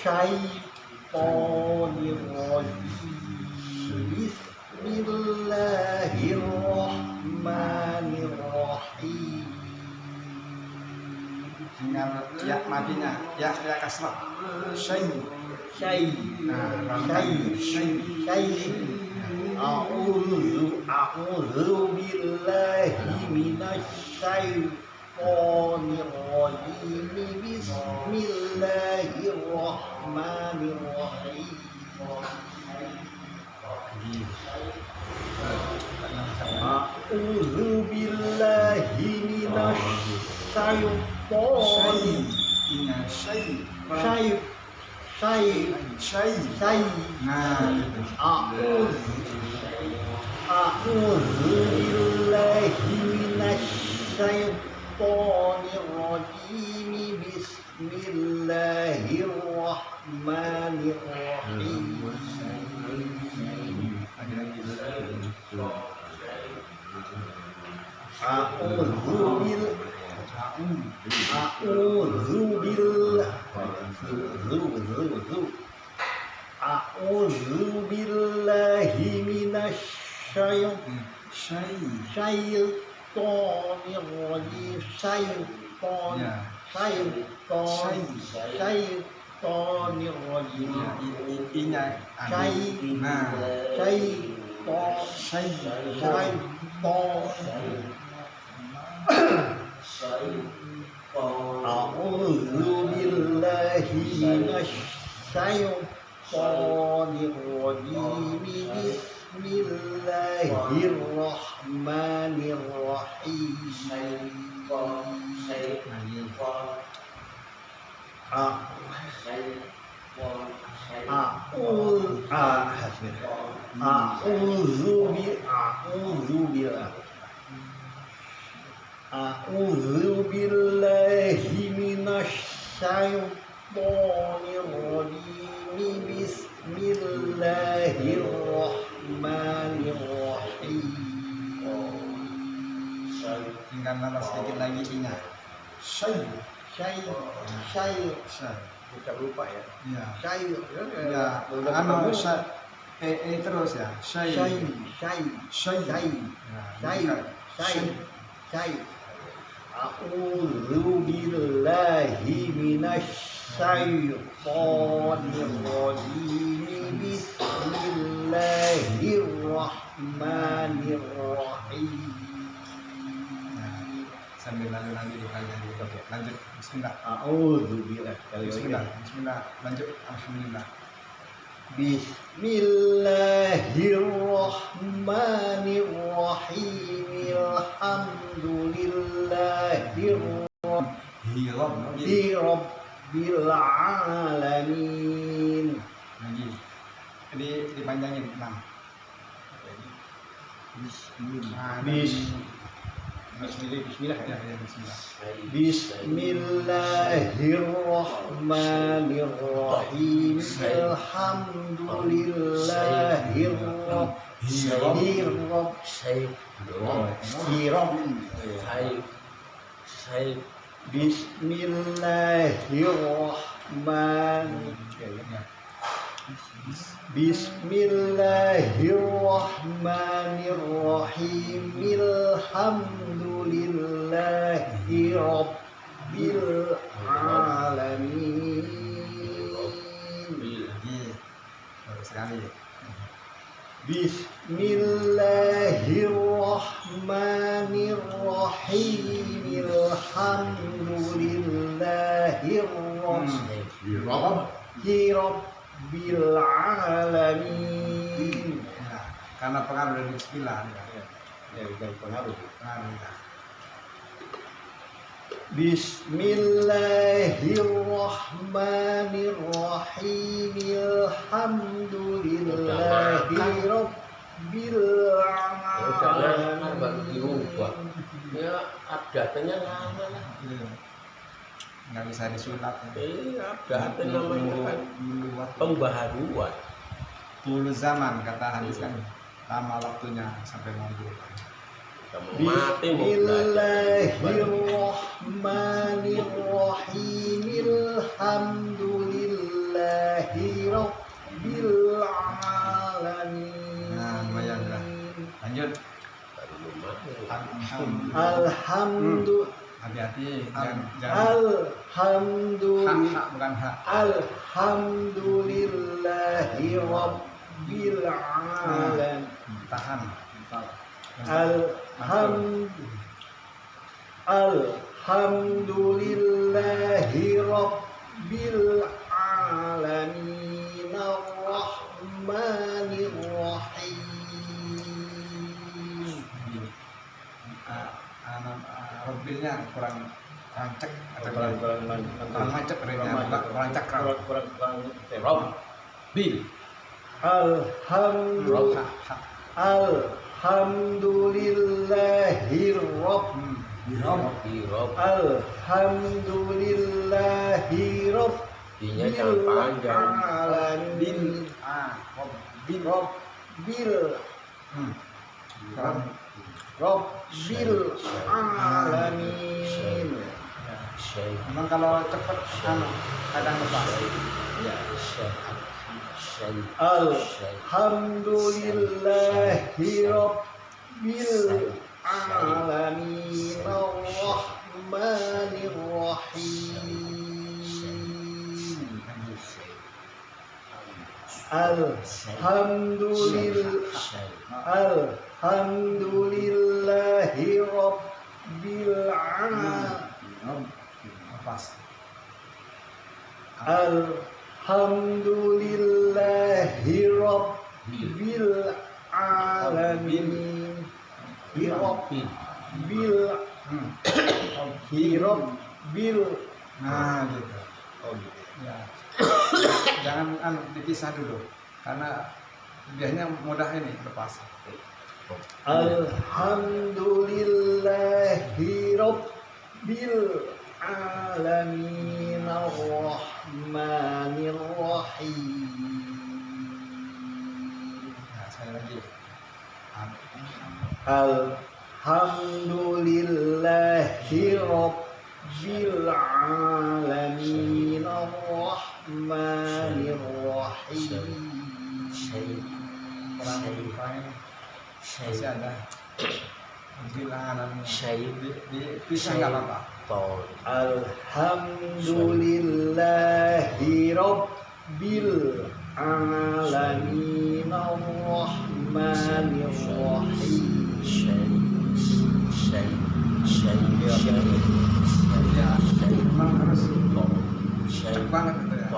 syaitonir rajim. Bismillahirrahmanirrahim. Tinggal ya matinya, ya kasrah. Syai. Syai. Nah, Syai. A'udzu billahi minasy syaitonir rajim. Bismillahirrahmanirrahim. A'udzu billahi minasy syaitonir Nah, gitu. A'udzu billahi minasy syaitonir rajim. Bismillahirrahmanirrahim. A'udzu billahi minasy syaitonir rajim. Syaitonir rajim. I-nya. Nah, A'udzu billahi minasy syaitonir rajim. A'udzu billahi minasy syaitonir rajim. Bismillahirrahmanirrahim. tinggal nambah sedikit lagi I-nya. Syai. Kita lupa ya. Ya. Syai. Ya, anu terus ya. Syai. A'udzu billahi minasy syaitonir rajim. Bismillahirrahmanirrahim. Sambil lanjut dipelajari. Oke, lanjut. Bismillah. A'udzu billahi. Bismillah. Lanjut. Alhamdulillah. Bismillahirrahmanirrahim. Alhamdulillahi rabbil alamin. Lagi. Jadi dipanjangin. Nah. Bismillah. Bismillah ya, bismillah. Bismillahirrahmanirrahim. Alhamdulillahi Bismillahirrahmanirrahim. Alhamdulillahi rabbil alamin. Bagus sekali. Bismillahirrahmanirrahim. Alhamdulillahi rabbil alamin. Ya, karena pengaruh dari bismillah ya. Ya, pengaruh. Pengaruh ya. Bismillahirrahmanirrahim. Alhamdulillahi rabbil Jangan alamin. baru diubah. Ya update-nya lama lah. Nggak bisa disunat. Update namanya kan pembaharuan. Puluh zaman kata hadis kan, lama waktunya sampai mundur. Kamu mati mau belajar. Bismillahirrahmanirrahim. Alhamdulillahi rabbil alamin. Nah, lumayan lah. Lanjut. Alhamdulillah. Hati-hati, jangan Alhamdulillah. hak bukan hak. Alhamdulillahi rabbil alamin. Tahan. Alhamdulillahi rabbil alamin. Ar-Rahmanir Rahim. Robilnya kurang cek atau kurang macet remnya, kurang cakram. Rob Bil Alhamdulillahi Alhamdulillahi Dinya jangan panjang. alamin. Rabbil alamin. Memang kalau cepet kadang lepas. Alhamdulillahi rabbil alamin. Ar-Rahmanir Rahim. Alhamdulillahi rabbil alamin. Lepas. Alhamdulillahi rabbil alamin. Rabbil Nah, gitu. Ya. Jangan dipisah dulu, karena biasanya mudah ini lepas. Alhamdulillahi rabbil alamin. Ar-Rahmanir Rahim. Nah, sekali lagi. Alhamdulillahi rabbil alamin. Ar-Rahmanir Rahim. Masih ada bilangan Bisa nggak apa-apa. Alhamdulillahi rabbil alamin. Ar-Rahmanir Rahim. Ya, memang harus cek banget gitu ya.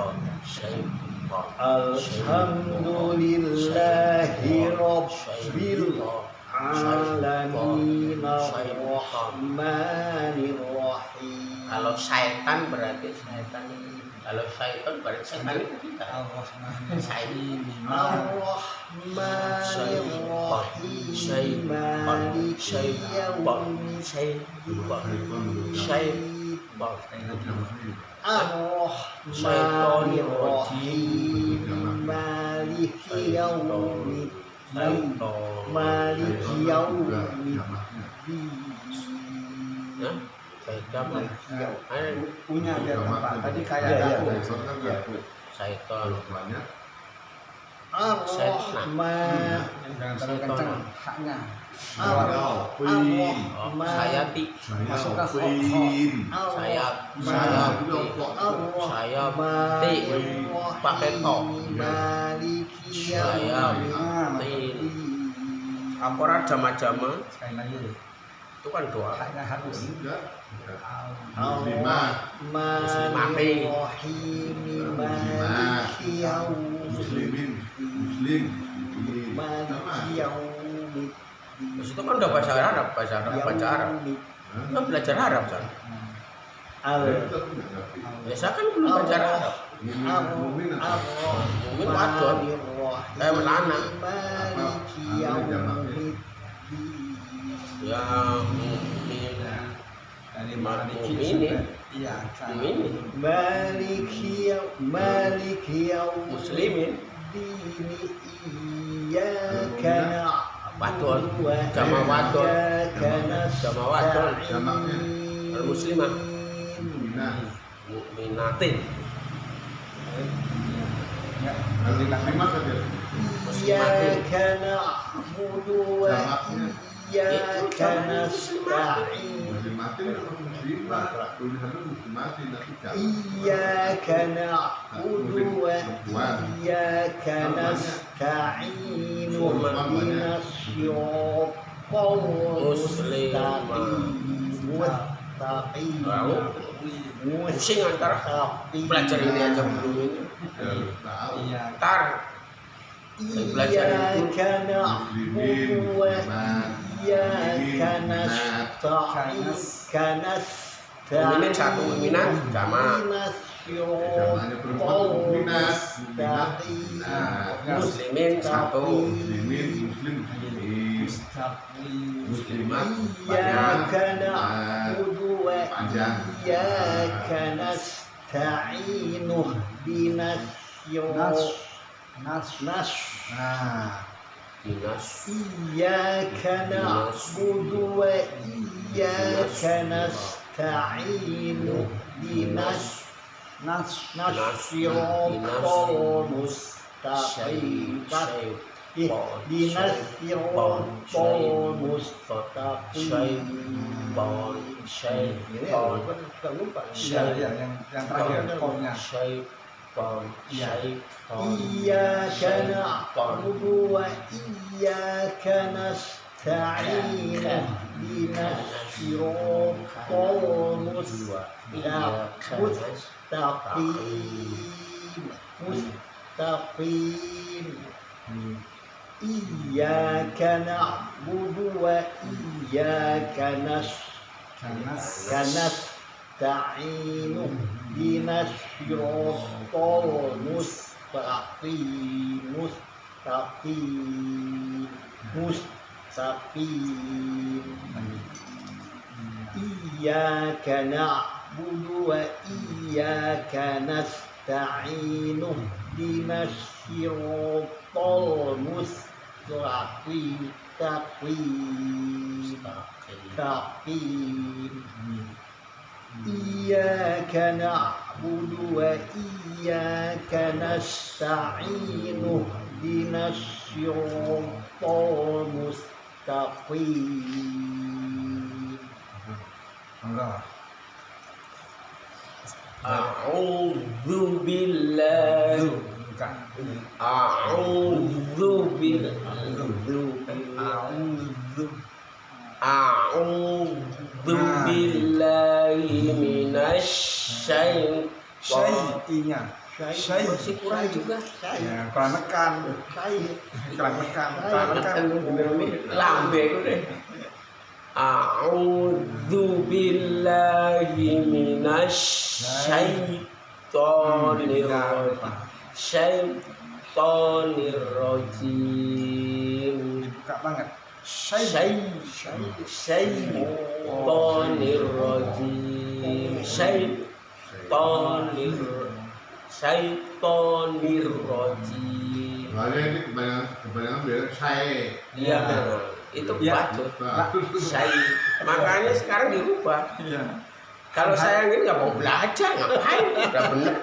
Alhamdulillahi rabbil alamin. Ar-Rahmanir Rahim. Kalau syaitan berarti syaitan. Kalau syaitan berarti setan itu kita. Syaitan. Ar-Rahmanir Rahim. Maliki yaumiddin. Ar-Rahmanir Rahim. Maliki yaumiddin. Maliki yaumiddin. Syaitan. Punya biar apa? Tadi kayak aku. Syaitan. Ar-Rahman. Jangan terlalu kencang haknya. Sayati. Masuk ke Sayap. Sayati. Pakai tok. Maliki Sayap. yaumiddin. Aporat jama-jama sekali lagi. itu kan doa. Haknya harus. Ar-Rahmanir Rahim. Maliki yaumiddin. Maliki yaumiddin. Terus itu kan udah bahasa Arab, baca Arab. Kan belajar Arab kan. Biasa kan belum belajar Arab. Mukmin wadon. Lanang. Ya mukmin. Dari Mukminin. Iya, Mukminin. Maliki Muslimin. dini iyyaka Wadon. na'budu wa Jama wadon. iyyaka Jama wadon. nasta'in. Al-muslimah. Mukminatin. Ya, Iyyaka na'budu wa iyyaka nasta'in. Iyyaka na'budu wa iyyaka nasta'in. Ihdinas siratal mustaqim. Pusing antara belajar ini aja belum ini. iya. Tar. Iyyaka na'budu wa iyyaka nasta'in. Mukminin satu, mukminat sama. Muslimin satu. Muslimat Iyyaka na'budu wa iyyaka nasta'in. Ihdinas nas. dinas Iyyaka na'budu wa iyyaka nasta'in. Ihdinas siratal mustaqim. Ihdinas siratal mustaqim. Iya, yang terakhir komnya. Iyyaka na'budu wa iyyaka nasta'in. Ihdinas siratal mustaqim. Iyyaka na'budu wa iyyaka nasta'in. Ihdinas siratal mustaqim. Iyyaka na'budu wa iyyaka nasta'in. Ihdinas siratal mustaqim. Iyyaka na'budu wa iyyaka nasta'in. Ihdinas siratal mustaqim. Enggak. A'udzu billahi Bukan. A'udzu billahi minasy syaitonir Syai'inya. Syai. masih kurang juga. Ya, kurang nekan. Kurang nekan. Lambe ku deh. A'udzu billahi minasy syaitonir rajim. Dibuka banget. Syaitonir rajim. Syaitonir rajim. Ini kebanyakan bilang saya. Iya benar. Itu Ya. bacot. Makanya sekarang dirubah. Iya. Kalau saya ini nggak mau belajar, ngapain? Udah bener.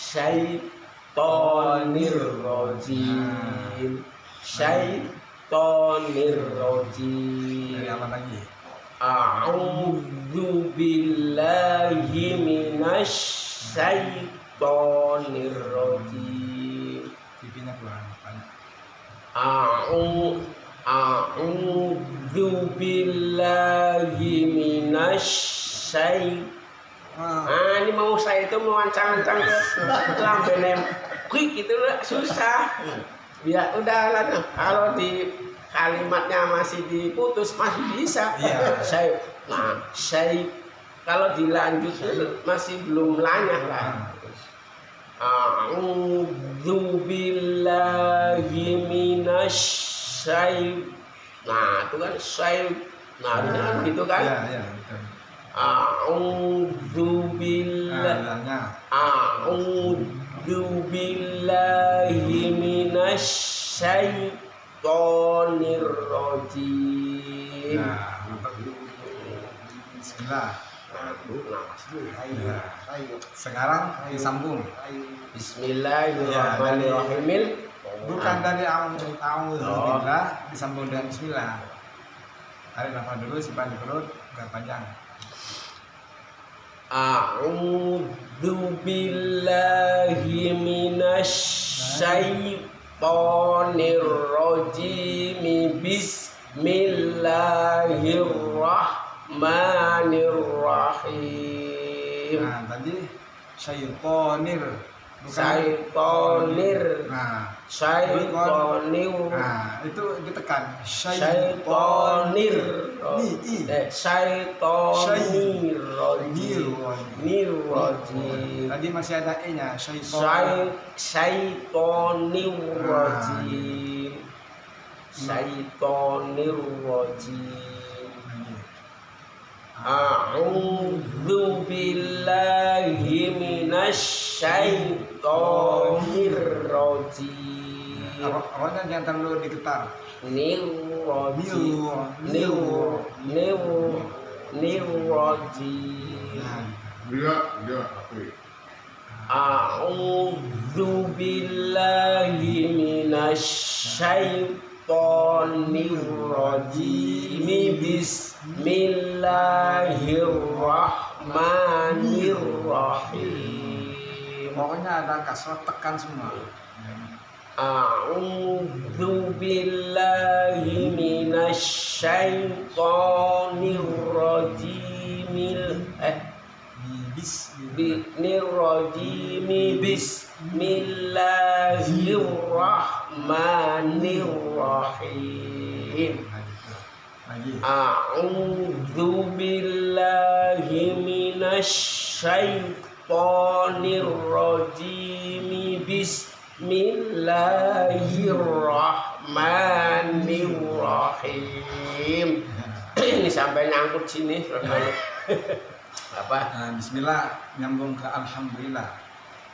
Syaitonir rajim. Syaitonir rajim. Dari apa lagi? A'udzu billahi minasy syaitonir rajim. Pipinya kurang banyak. A'udzu billahi minasy ini mau saya itu mewancang-wancang ke lambe quick itu susah. Ya udah lah, kalau di kalimatnya masih diputus masih bisa. Iya. kalau dilanjut masih belum lanyah lah. A'udzu billahi minasy. Nah, itu kan syai. Nah, harusnya kan gitu kan? Iya, betul. A'udzu billahi minasy syaitonir rajim. Nah, mantap. Bismillah. Ya. Sekarang disambung. Bismillahirrahmanirrahim. Bukan dari Alhamdulillah disambung dengan Bismillah. Tarik nafas dulu, simpan di perut, agak panjang. A'udzu billahi minasy syaithanir rajim. Bismillahirrahmanirrahim. Nah, tadi syaitonir. Syaitonir. Nah, Syaitonir. nah, itu ditekan. Syaitonir. Syaitonir rajim. Tadi masih ada e-nya, syaiton. Syaitonir rajim. Syaitonir rajim. A'udzu billahi minasy syaitonir rajim. Awalnya jangan terlalu digetar. Nirrajim. Dia apa? A'udzu billahi minasy syaitonir rajim. Bismillahirrahmanirrahim. Pokoknya ada kasrah, tekan semua. A'udzu billahi minasy syaitonir rajim. Bismillahirrahmanirrahim. A'udzu billahi minasy syaitonir rajim. Bismillahirrahmanirrahim. Ini sampai nyangkut sini. Apa? Nah, Bismillah nyambung ke Alhamdulillah.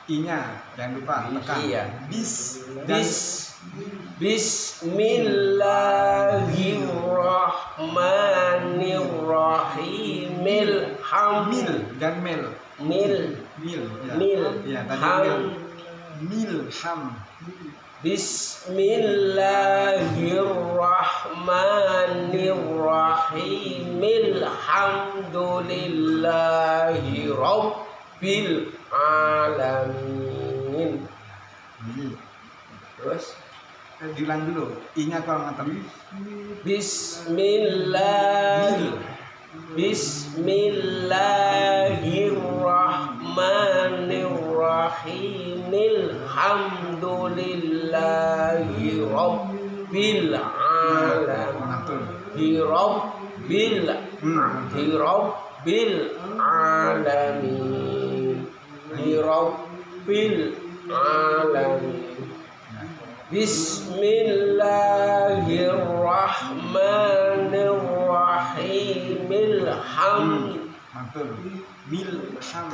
I-nya jangan lupa tekan. Iya. Bismillahirrahmanirrahim. Mil dan mil. Ya, tadi milham. Bismillahirrahmanirrahim. Alhamdulillahi rabbil alamin. Terus diulang dulu. I-nya kalau mantap. Bismillahirrahmanirrahim. Alhamdulillahi rabbil alamin. Rabbil alamin. Rabbil alamin. Bismillahirrahmanirrahim. Mantul. Milham.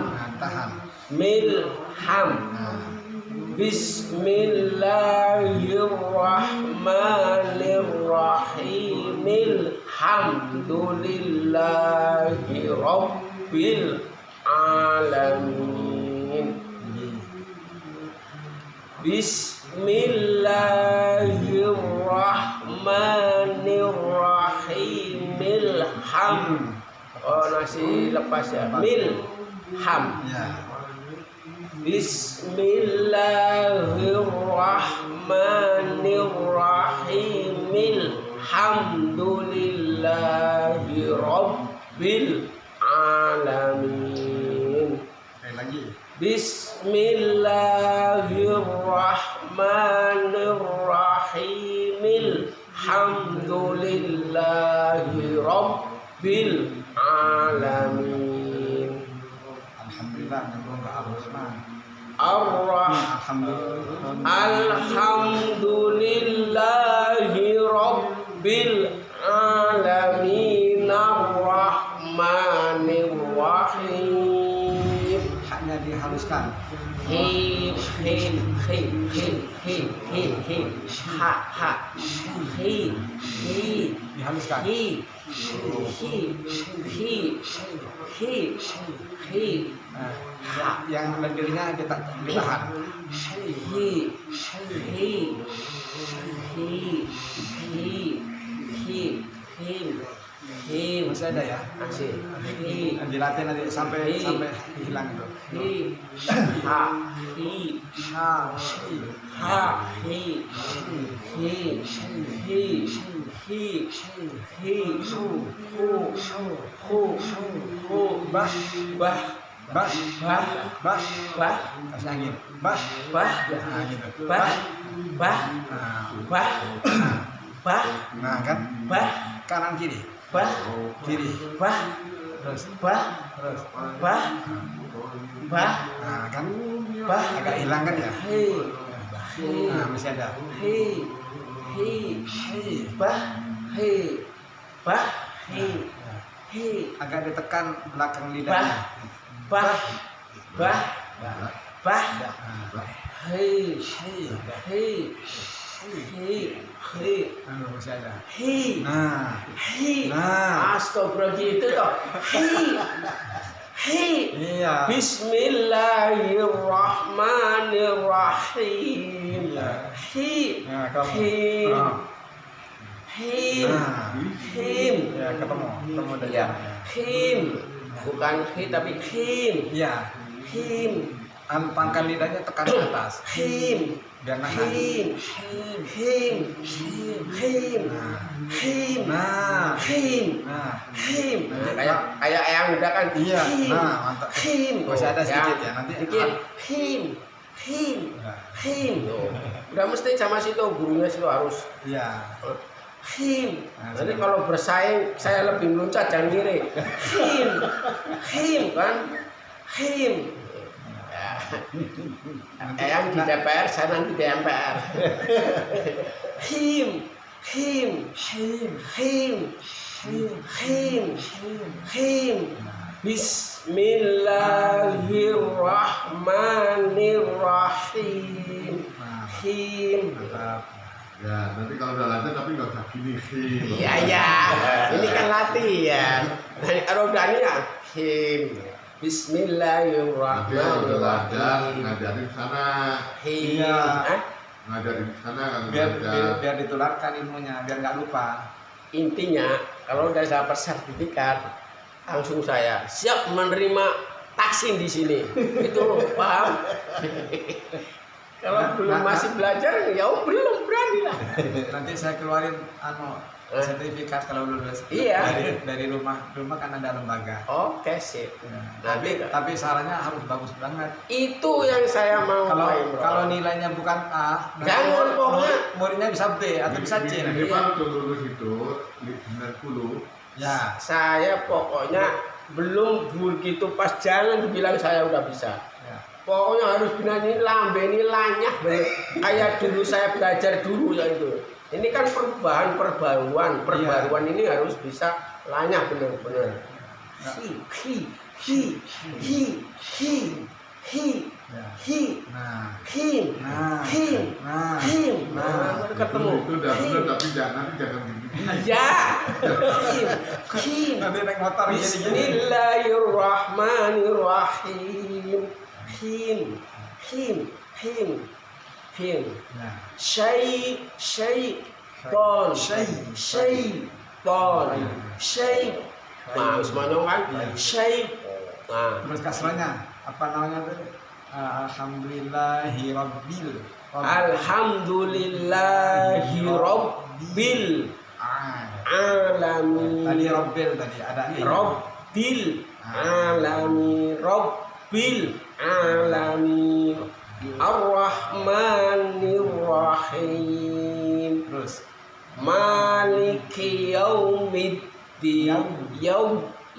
Nah, tahan. Milham. Bismillahirrahmanirrahim. Alhamdulillahi rabbil alamin. Bismillahirrahmanirrahim. Oh, nasi lepas ya. Milham. Ya. Bismillahirrahmanirrahim. Alhamdulillahi rabbil alamin. Lagi. Bismillahirrahmanirrahim. Alhamdulillahi Rabbil alamin. Alhamdulillah nyambung ke Ar-Rahman. Alhamdulillahi Rabbil alamin Ar-Rahmanir Rahim. Haknya dihaluskan. Hi ha ha hi Dihaluskan. hi Nah, yang lendirnya ditahan. Masih ada ya? Masih. Dilatih nanti sampai hilang itu. Ha Kasih angin. Bah. Nah, gitu. Nah, kan? Kanan kiri. Kiri. Terus. Nah, kan? Agak hilang kan ya? Nah, masih ada. Agak ditekan belakang lidahnya. Masih ada. Nah. Astagfirullah itu toh. Iya. Bismillahirrahmanirrahim. Nah, kamu. Him. Ya, ketemu dengan Ya. Him. Bukan hi tapi him. Iya. Him. Pangkal lidahnya tekan ke atas. Him. Biar nahan. Him. Nah. Kayak ayam udah kan. Iya. Nah, mantap. Him. Masih ada sedikit ya nanti. Sedikit. Him. Udah mesti sama situ gurunya situ harus. Iya. Him. Nanti kalau bersaing saya lebih meluncat jangan kiri. Him kan. Him. Yang di DPR, saya nanti di MPR. Him. Bismillahirrahmanirrahim. Him. Ya, nanti kalau udah latihan tapi nggak usah gini sih. Iya. Ini kan latihan. Kalau udah ini ya. Him. Nanti kalau udah latihan Bismillahirrahmanirrahim. ngajarin sana, Iya. ngajarin sana kalau Biar ditularkan ilmunya, biar nggak lupa. Intinya kalau udah dapat sertifikat langsung saya siap menerima taksin di sini. Itu paham? Kalau belum masih belajar ya belum berani lah. Nanti saya keluarin sertifikat kalau lulus. Iya. Dari rumah kan ada lembaga. Oke sip. Ya, tapi sarannya harus bagus banget. Itu yang saya mau. Kalau nilainya bukan A, jangan pokoknya muridnya bisa B atau bisa C. Ini waktu lulus itu 90. Ya. Saya pokoknya belum begitu pas jangan dibilang saya udah bisa. Ya. Pokoknya harus benar ini lambe ini lanyah kayak dulu saya belajar dulu ya itu. Ini kan perbaruan ini harus bisa lanyah benar-benar. Ketemu. Itu udah benar tapi jangan gini. Ya. Nanti naik motor gini. Bismillahirrahmanirrahim. Him. Syaitan. Nah, semuanya kan? Syaitan. Terus kasranya apa namanya tadi? Alhamdulillahirabbil alamin. Tadi rabbil tadi ada Rabbil alamin. Ar-Rahmanir-Rahim. Terus Maliki yaumiddin.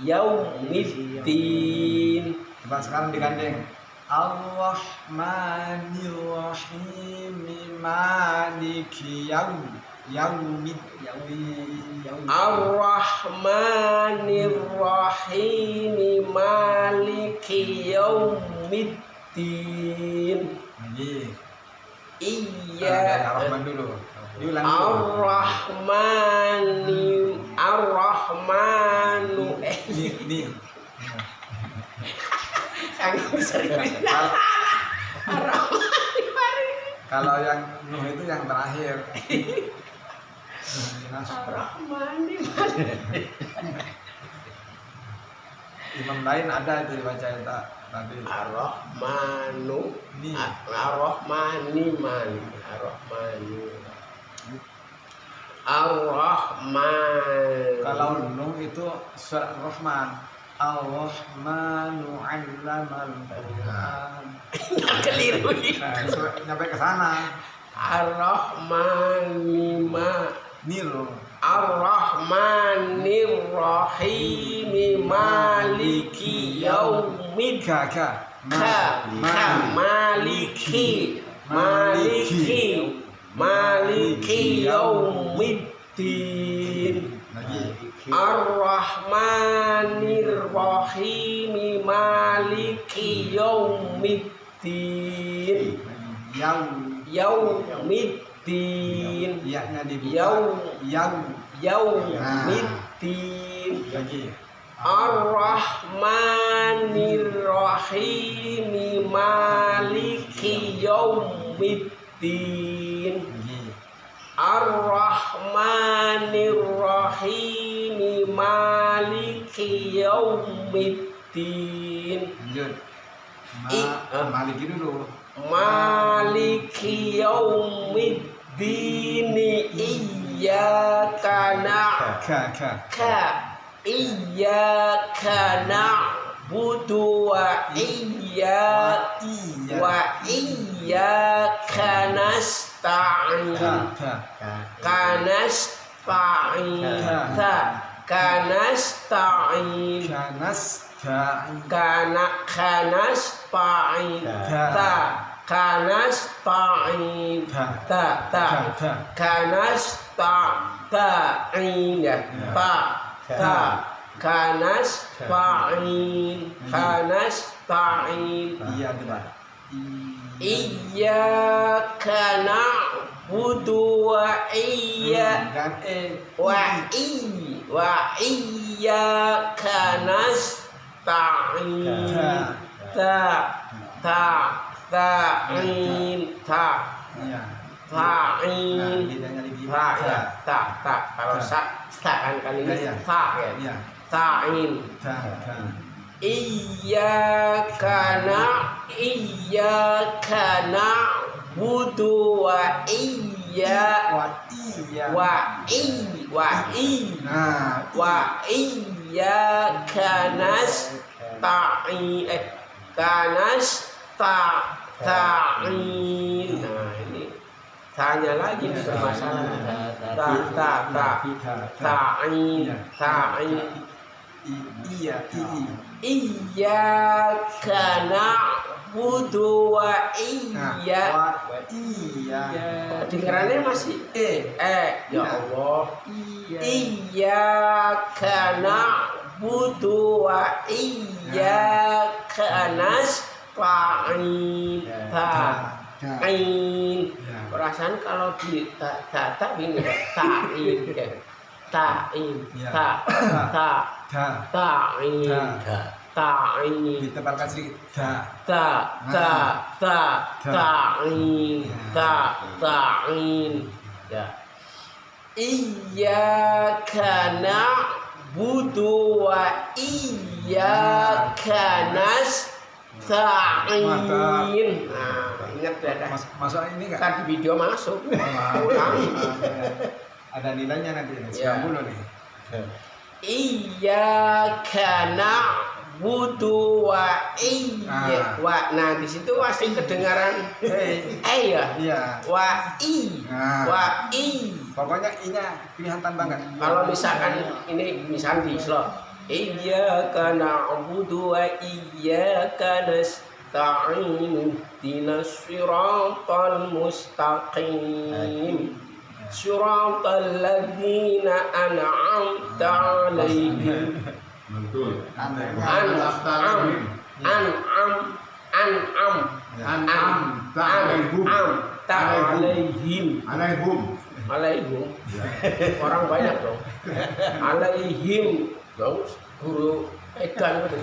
yaumiddin. Coba sekarang digandeng. Ar-Rahmanir-Rahim Maliki yaumiddin. Ar-Rahmanir-Rahim Maliki yaumiddin. Lagi. Iya. Ar-Rahman dulu. Diulang dulu. Ar-Rahmanu. Nih. Sangat sering. Kalau yang Nuh itu yang terakhir. Ar-Rahmani. Imam lain ada itu dibaca tadi. Ar-Rahmanu. Nih. Ar-Rahmani man. Ar-Rahman. Kalau Nuh itu surat Rahman. Ar-Rahmanu 'allamal Qur'an. Keliru. Nah, nyampe ke sana. Ar-Rahmani ma. Nil. Ar-Rahmanir-Rahim Maliki yaumiddin. Ka. Maliki yaumiddin. Lagi. Ar-Rahmanir-Rahim Maliki yaumiddin. Yaumiddin. Ya-nya dibuka. Yaumiddin. Lagi. Ar-Rahmanir-Rahim Maliki yaumiddin. Lagi. Ar-Rahmanir-Rahim Maliki yaumiddin. Lanjut. Maliki dulu. Maliki yaumiddin. Iyyaka Iyyaka na'budu wa iyyaka nasta'in. Kanasta'in. Iya coba. Iyyaka na'budu wa iyyaka nasta'in. Iya. Ta'in. Lidahnya di Kalau sa kan kali ini Iya. ya. Ta'in. Iyyaka na'budu wa iyyaka nasta'in. Nah ini tanya lagi permasalahan. Ta'in. Iya. Iyyaka na'budu wa dengarannya masih ya Allah. Iyyaka na'budu wa iyyaka nasta'in. Ta'in. Perasaan kalau di tak ini ta'in. Ta'in. Ditebalkan sedikit. Ta'in. Ya. Iyyaka na'budu wa iyyaka nasta'in. Nah, ingat ya. Masuk ini enggak? Tadi video masuk. Ulang. Ada nilainya nanti ini. Ya. 90 nih. Iyyaka na'budu na'budu wa iya. Nah di situ masih kedengaran ya. Iya. Wa i. Nah. Wa i. Pokoknya inya kelihatan banget. Kalau misalkan ini misalkan di slot iyyaka na'budu wa iyyaka nasta'in ihdinas siratal mustaqim siratal ladzina an'amta 'alaihim Betul. an'am alaihim orang banyak dong alaihim dong guru edan gitu.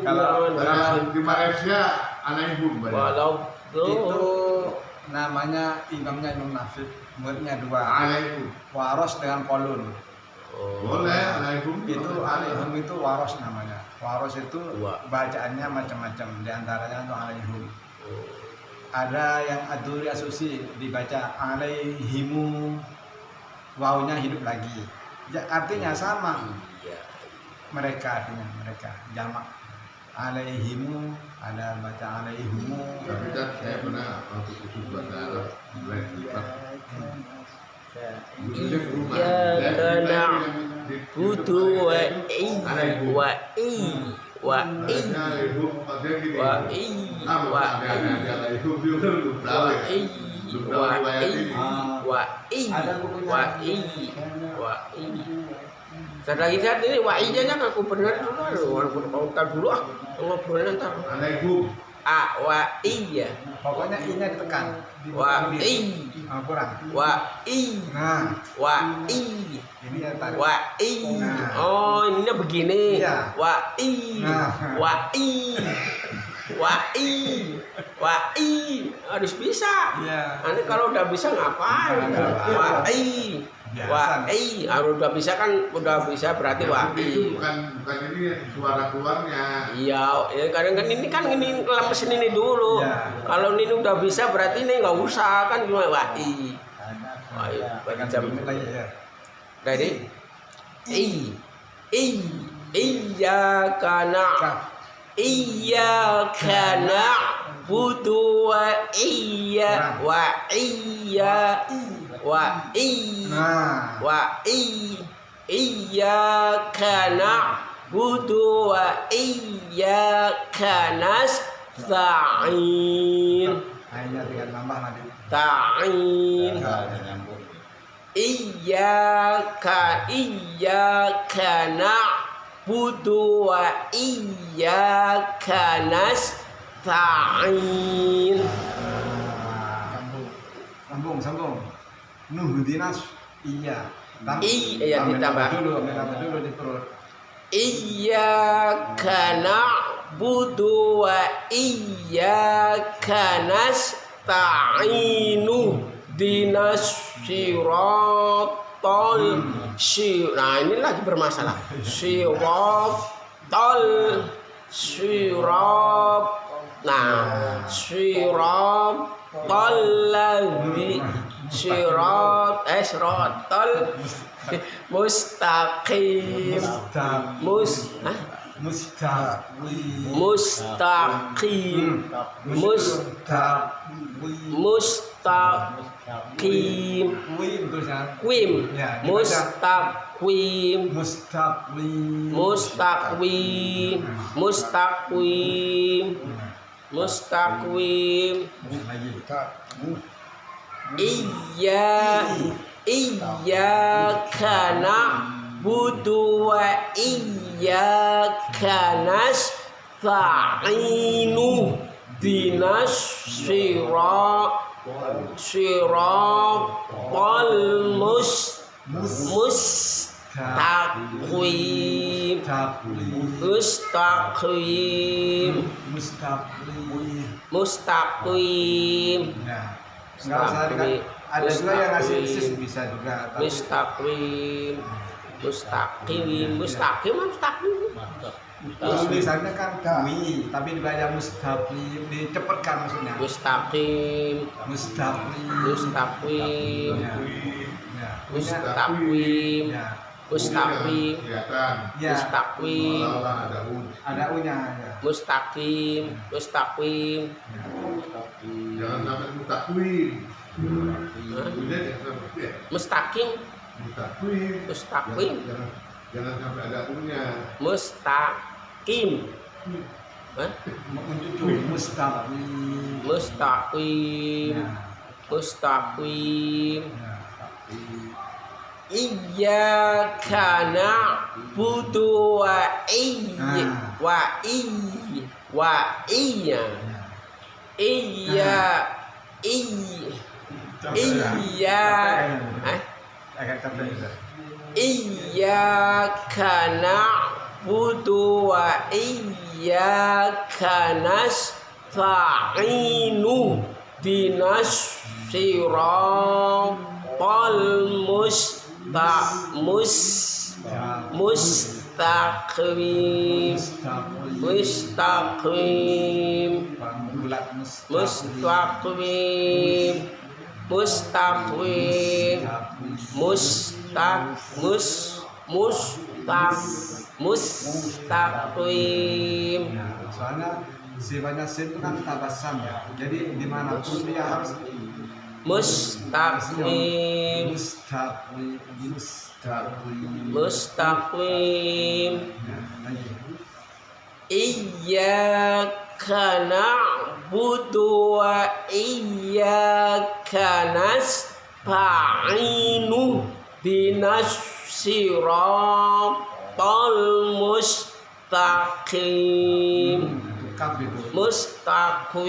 Kalau di Malaysia alaihim. Walau Itu namanya imamnya Imam Nafi, muridnya dua. Alaihim. Waros dengan kolun. Boleh alaihim. Itu alaihim itu waros namanya. Waros itu Dua. bacaannya macam-macam. Di antaranya itu alaihim. Ada yang aduri asusi dibaca alaihimu, wawunya hidup lagi. Artinya sama. Iya. Mereka artinya mereka jamak. Alaihimu ada baca alaihimu. Tapi kan saya pernah waktu khusus bahasa Arab lain lipat. Iyyaka na'budu wa iyyaka wa lagi saat ini wa'ijanya aku benar dulu walaupun dulu ngobrolnya ntar Alaihum. wa iya Pokoknya i-nya ditekan. wa i Kurang. wa i Nah, wa i ini yang tarik. wa i oh ininya begini Iya. wa i Nah. wa i wa i wa i harus bisa. Iya. Nanti kalau udah bisa ngapain? Nah, Wa i biasa. wa i harus udah bisa kan udah bisa berarti wa Itu i. bukan ini suara keluarnya. Iya, ya kadang kan ini mesin ini dulu. Iya. Kalau ini udah bisa berarti ini nggak usah kan gimana wa i. Wa i Tekan jam sedikit lagi ya. Jadi iyyaka iyyaka na'budu wa iya Nah, iyyaka na'budu wa iyyaka nasta'in akhirnya tinggal nambah nanti. ta'in iyyaka na'budu wa iyyaka nasta'in. Sambung. Nuhdinas iya. Iya, ditambah dulu di perut. Iyyaka na'budu wa iyyaka nasta'inu dinas siratal nah ini lagi bermasalah siratal ladzi siratal mustaqim mustaqim iyyaka na'budu wa iyyaka nasta'inu dinas siratal mustaqim. Enggak usah dikasih. Ada juga yang ngasih sis bisa juga. Mustaqim. Tulisannya kan wi, tapi dibaca mustaqim, dicepatkan maksudnya. Mustaqim. Mustaqim. Mustaqim. Ya. Mustaqim. Ya. mustaqim, Kelihatan. Ya. mustaqim, Seolah-olah ada ud. Ada u-nya ya. mustaqim, mustaqim. Jangan sampai mutakwim. Hah? Udnya jangan sampai ya. Mustaqim, Mutakwim. mustaqim, Jangan sampai ada u-nya. mustaqim. Hah? Mencucu mustaqim. Mustaqim, Ya. mustaqim. Ya. Iyyaka na'budu wa iyya wa iya iya Hah? Agak capek ya. Iyyaka na'budu wa iyyaka nasta'inu dinas siratal mustaqim mustaqim Bulat mustaqim mustaqim mustaqim. Ya, soalnya sifatnya sin itu kan tabassam ya. Jadi dimanapun dia harus Mustaqim mustaqim mustaqim. mustaqim. Ya, lagi. Iyyaka na'budu wa iyyaka nasta'inu dinas siratal mustaqim Itu kaf itu. mustaqim.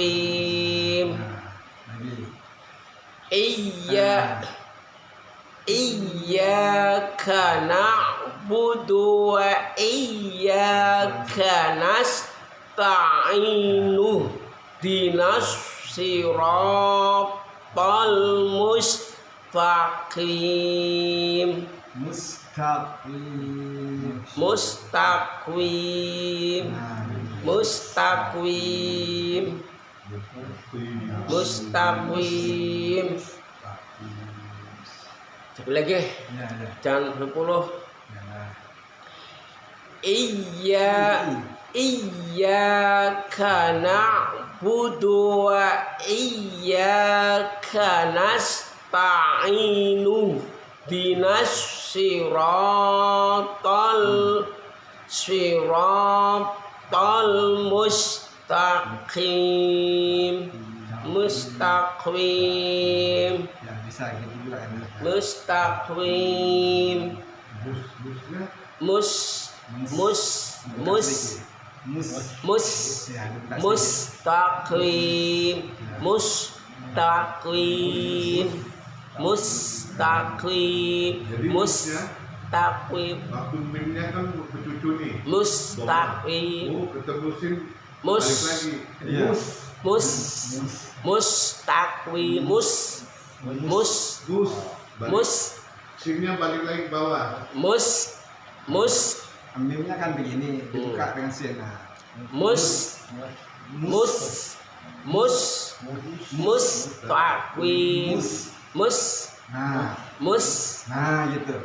Nah, lagi. Iyyaka na'budu wa iyyaka nasta'inu dinas siratal mustaqim Mustaqim. mustaqim Nah, mustaqim mustaqim. Satu lagi ya, ya. jangan 10. Ya, nah. Iyyaka na'budu wa iyyaka nasta'inu dinas siratal mustaqim mustaqim Ya, bisa gitu juga kan. mustaqim Busnya Ya, mustaqim mustaqim mustaqim Jadi mustaqim waktu mimnya kan bercucu nih. mustaqim Oh, ketemu sin mus balik lagi. Iya. mustaqim Gus. Balik. Sinnya balik lagi ke bawah. Mimnya kan begini, dibuka dengan sin. Nah, mustaqim Nah, gitu.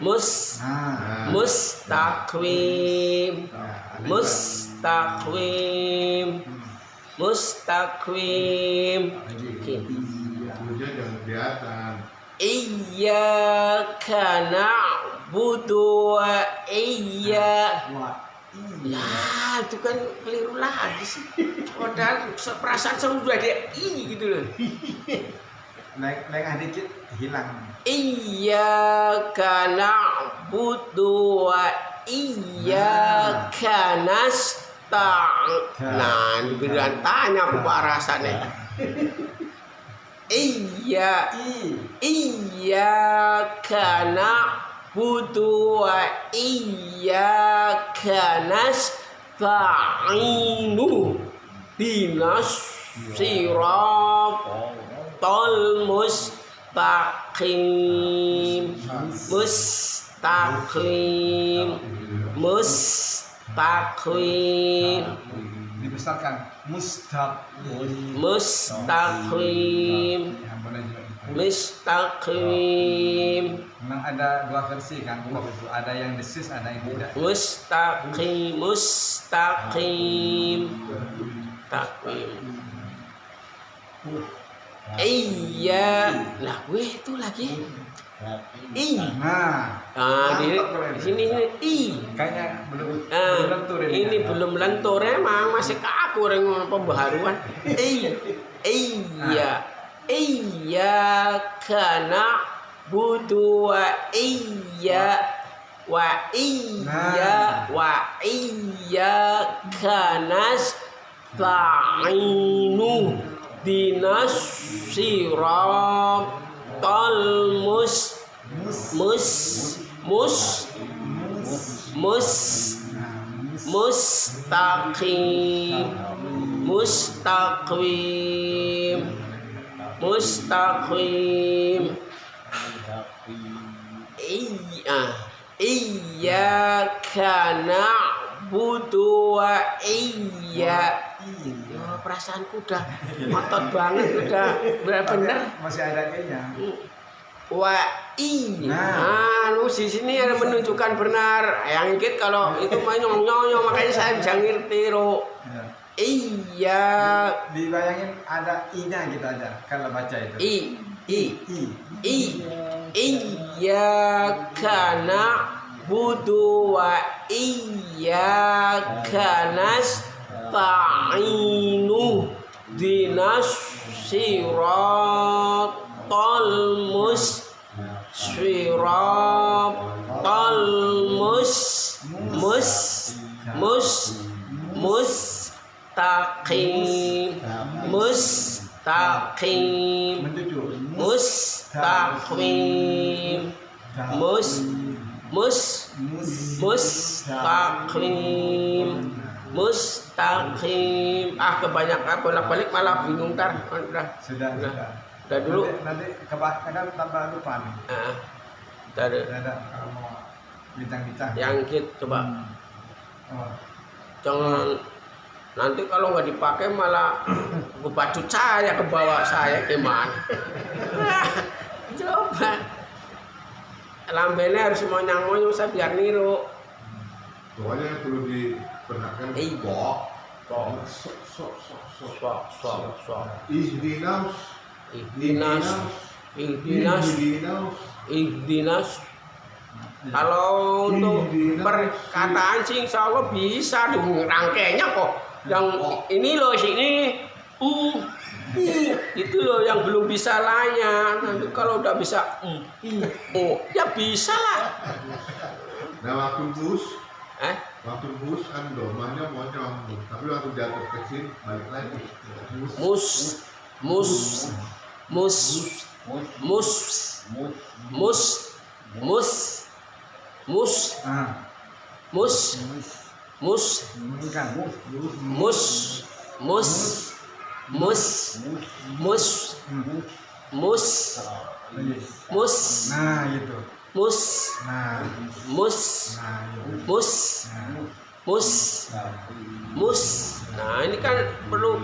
Nah, mustaqim nah, ada mustaqim mustaqim. lagi. Oke. Busnya jangan kelihatan. Iyyaka na'budu wa Wah, ya itu kan keliru lagi sih. Padahal perasaan saya udah ada gitu loh. naik dikit hilang. Iyyaka na'budu wa iyyaka nasta'in. Nah, diberikan tanya aku rasanya. Iyyaka na'budu wa iyyaka nasta'inu dinas siratal mustaqim mustaqim Dibesarkan mustaqim. mustaqim Yang boleh juga Mustaqim. Memang ada dua versi kan, itu ada yang desis, ada yang tidak. Mustaqim. Mustaqim. Taqim. Iya. Lah gue itu lagi. I. Nah, Di sini I. kayaknya belum Nah, lentur ini belum lentur emang masih kaku dengan pembaharuan. Iya. Iyyaka budu wa iyyaka nasta'inu dinas siratal mustaqim. Iyyaka na'budu wa perasaanku udah ngotot banget, udah bener. masih ada E-nya. Wa di sini ada menunjukkan benar. Yang dikit kalau itu mah nyong makanya saya bisa ngerti ro. Ya. Iya. Dibayangin ada I-nya gitu aja kalau baca itu. Iyyaka na'budu wa iyyaka nasta'inu dinas siratal mustaqim. Kebanyakan bolak-balik malah bingung tar. Sudah. Udah dulu. Nanti kadang tambah lupa nih. Ada Kalau mau bincang-bincang. yang kita coba. Oh. Jangan nanti kalau nggak dipakai malah kebacut saya ke bawah saya gimana? Coba lambene harus monyang-monyong saya biar niru. Soalnya yang perlu diperhatikan. Ihdinas. Kalau untuk perkataan sih insya Allah bisa rangkainya kok. Yang ini loh sini itu loh yang belum bisa layan. Nanti kalau udah bisa ya bisa lah. Nah waktu bus kan domanya monyong, tapi waktu jatuh kecil balik lagi. Nah gitu. Nah ini kan perlu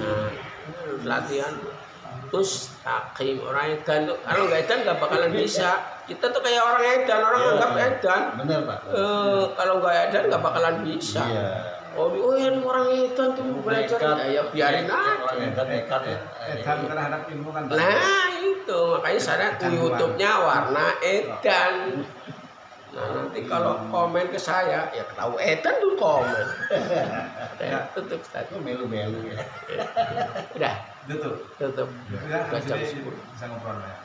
nah latihan mustaqim. Orang edan tuh kalau nggak edan nggak bakalan bisa. Kita tuh kayak orang edan, orang anggap edan. Bener Pak. Kalau nggak edan nggak bakalan bisa. Oh ini orang edan tuh belajar ya biarin aja. Nekat ya. Edan terhadap ilmu kan. Nah itu makanya saya YouTube-nya warna edan. Nah nanti kalau komen ke saya ya tahu edan tuh komen. Tutup tadi. Melu-melu ya. Udah Tutup. tutup. Ya, Udah jam jadi 10. bisa ngobrol ya.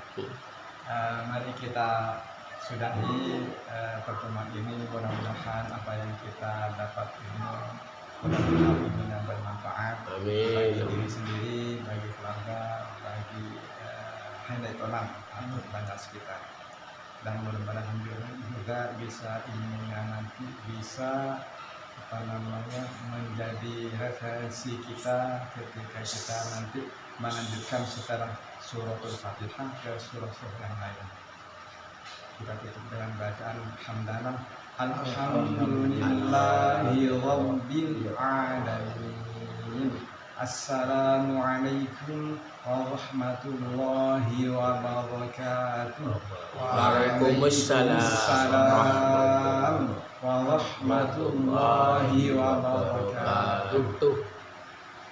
Mari kita sudahi pertemuan ini. Mudah-mudahan apa yang kita dapat ini mudah-mudahan yang bermanfaat bagi Amin. diri sendiri, bagi keluarga, bagi hendak tolong untuk bangsa sekitar. Dan mudah-mudahan juga bisa ini nanti bisa menjadi referensi kita ketika kita nanti melanjutkan setelah suratul Fatihah ke surah-surah yang lain. Kita tutup dengan bacaan hamdalah Alhamdulillahi Rabbil Alamin. Assalamualaikum warahmatullahi wabarakatuh. Waalaikumsalam warahmatullahi wabarakatuh. Tuh.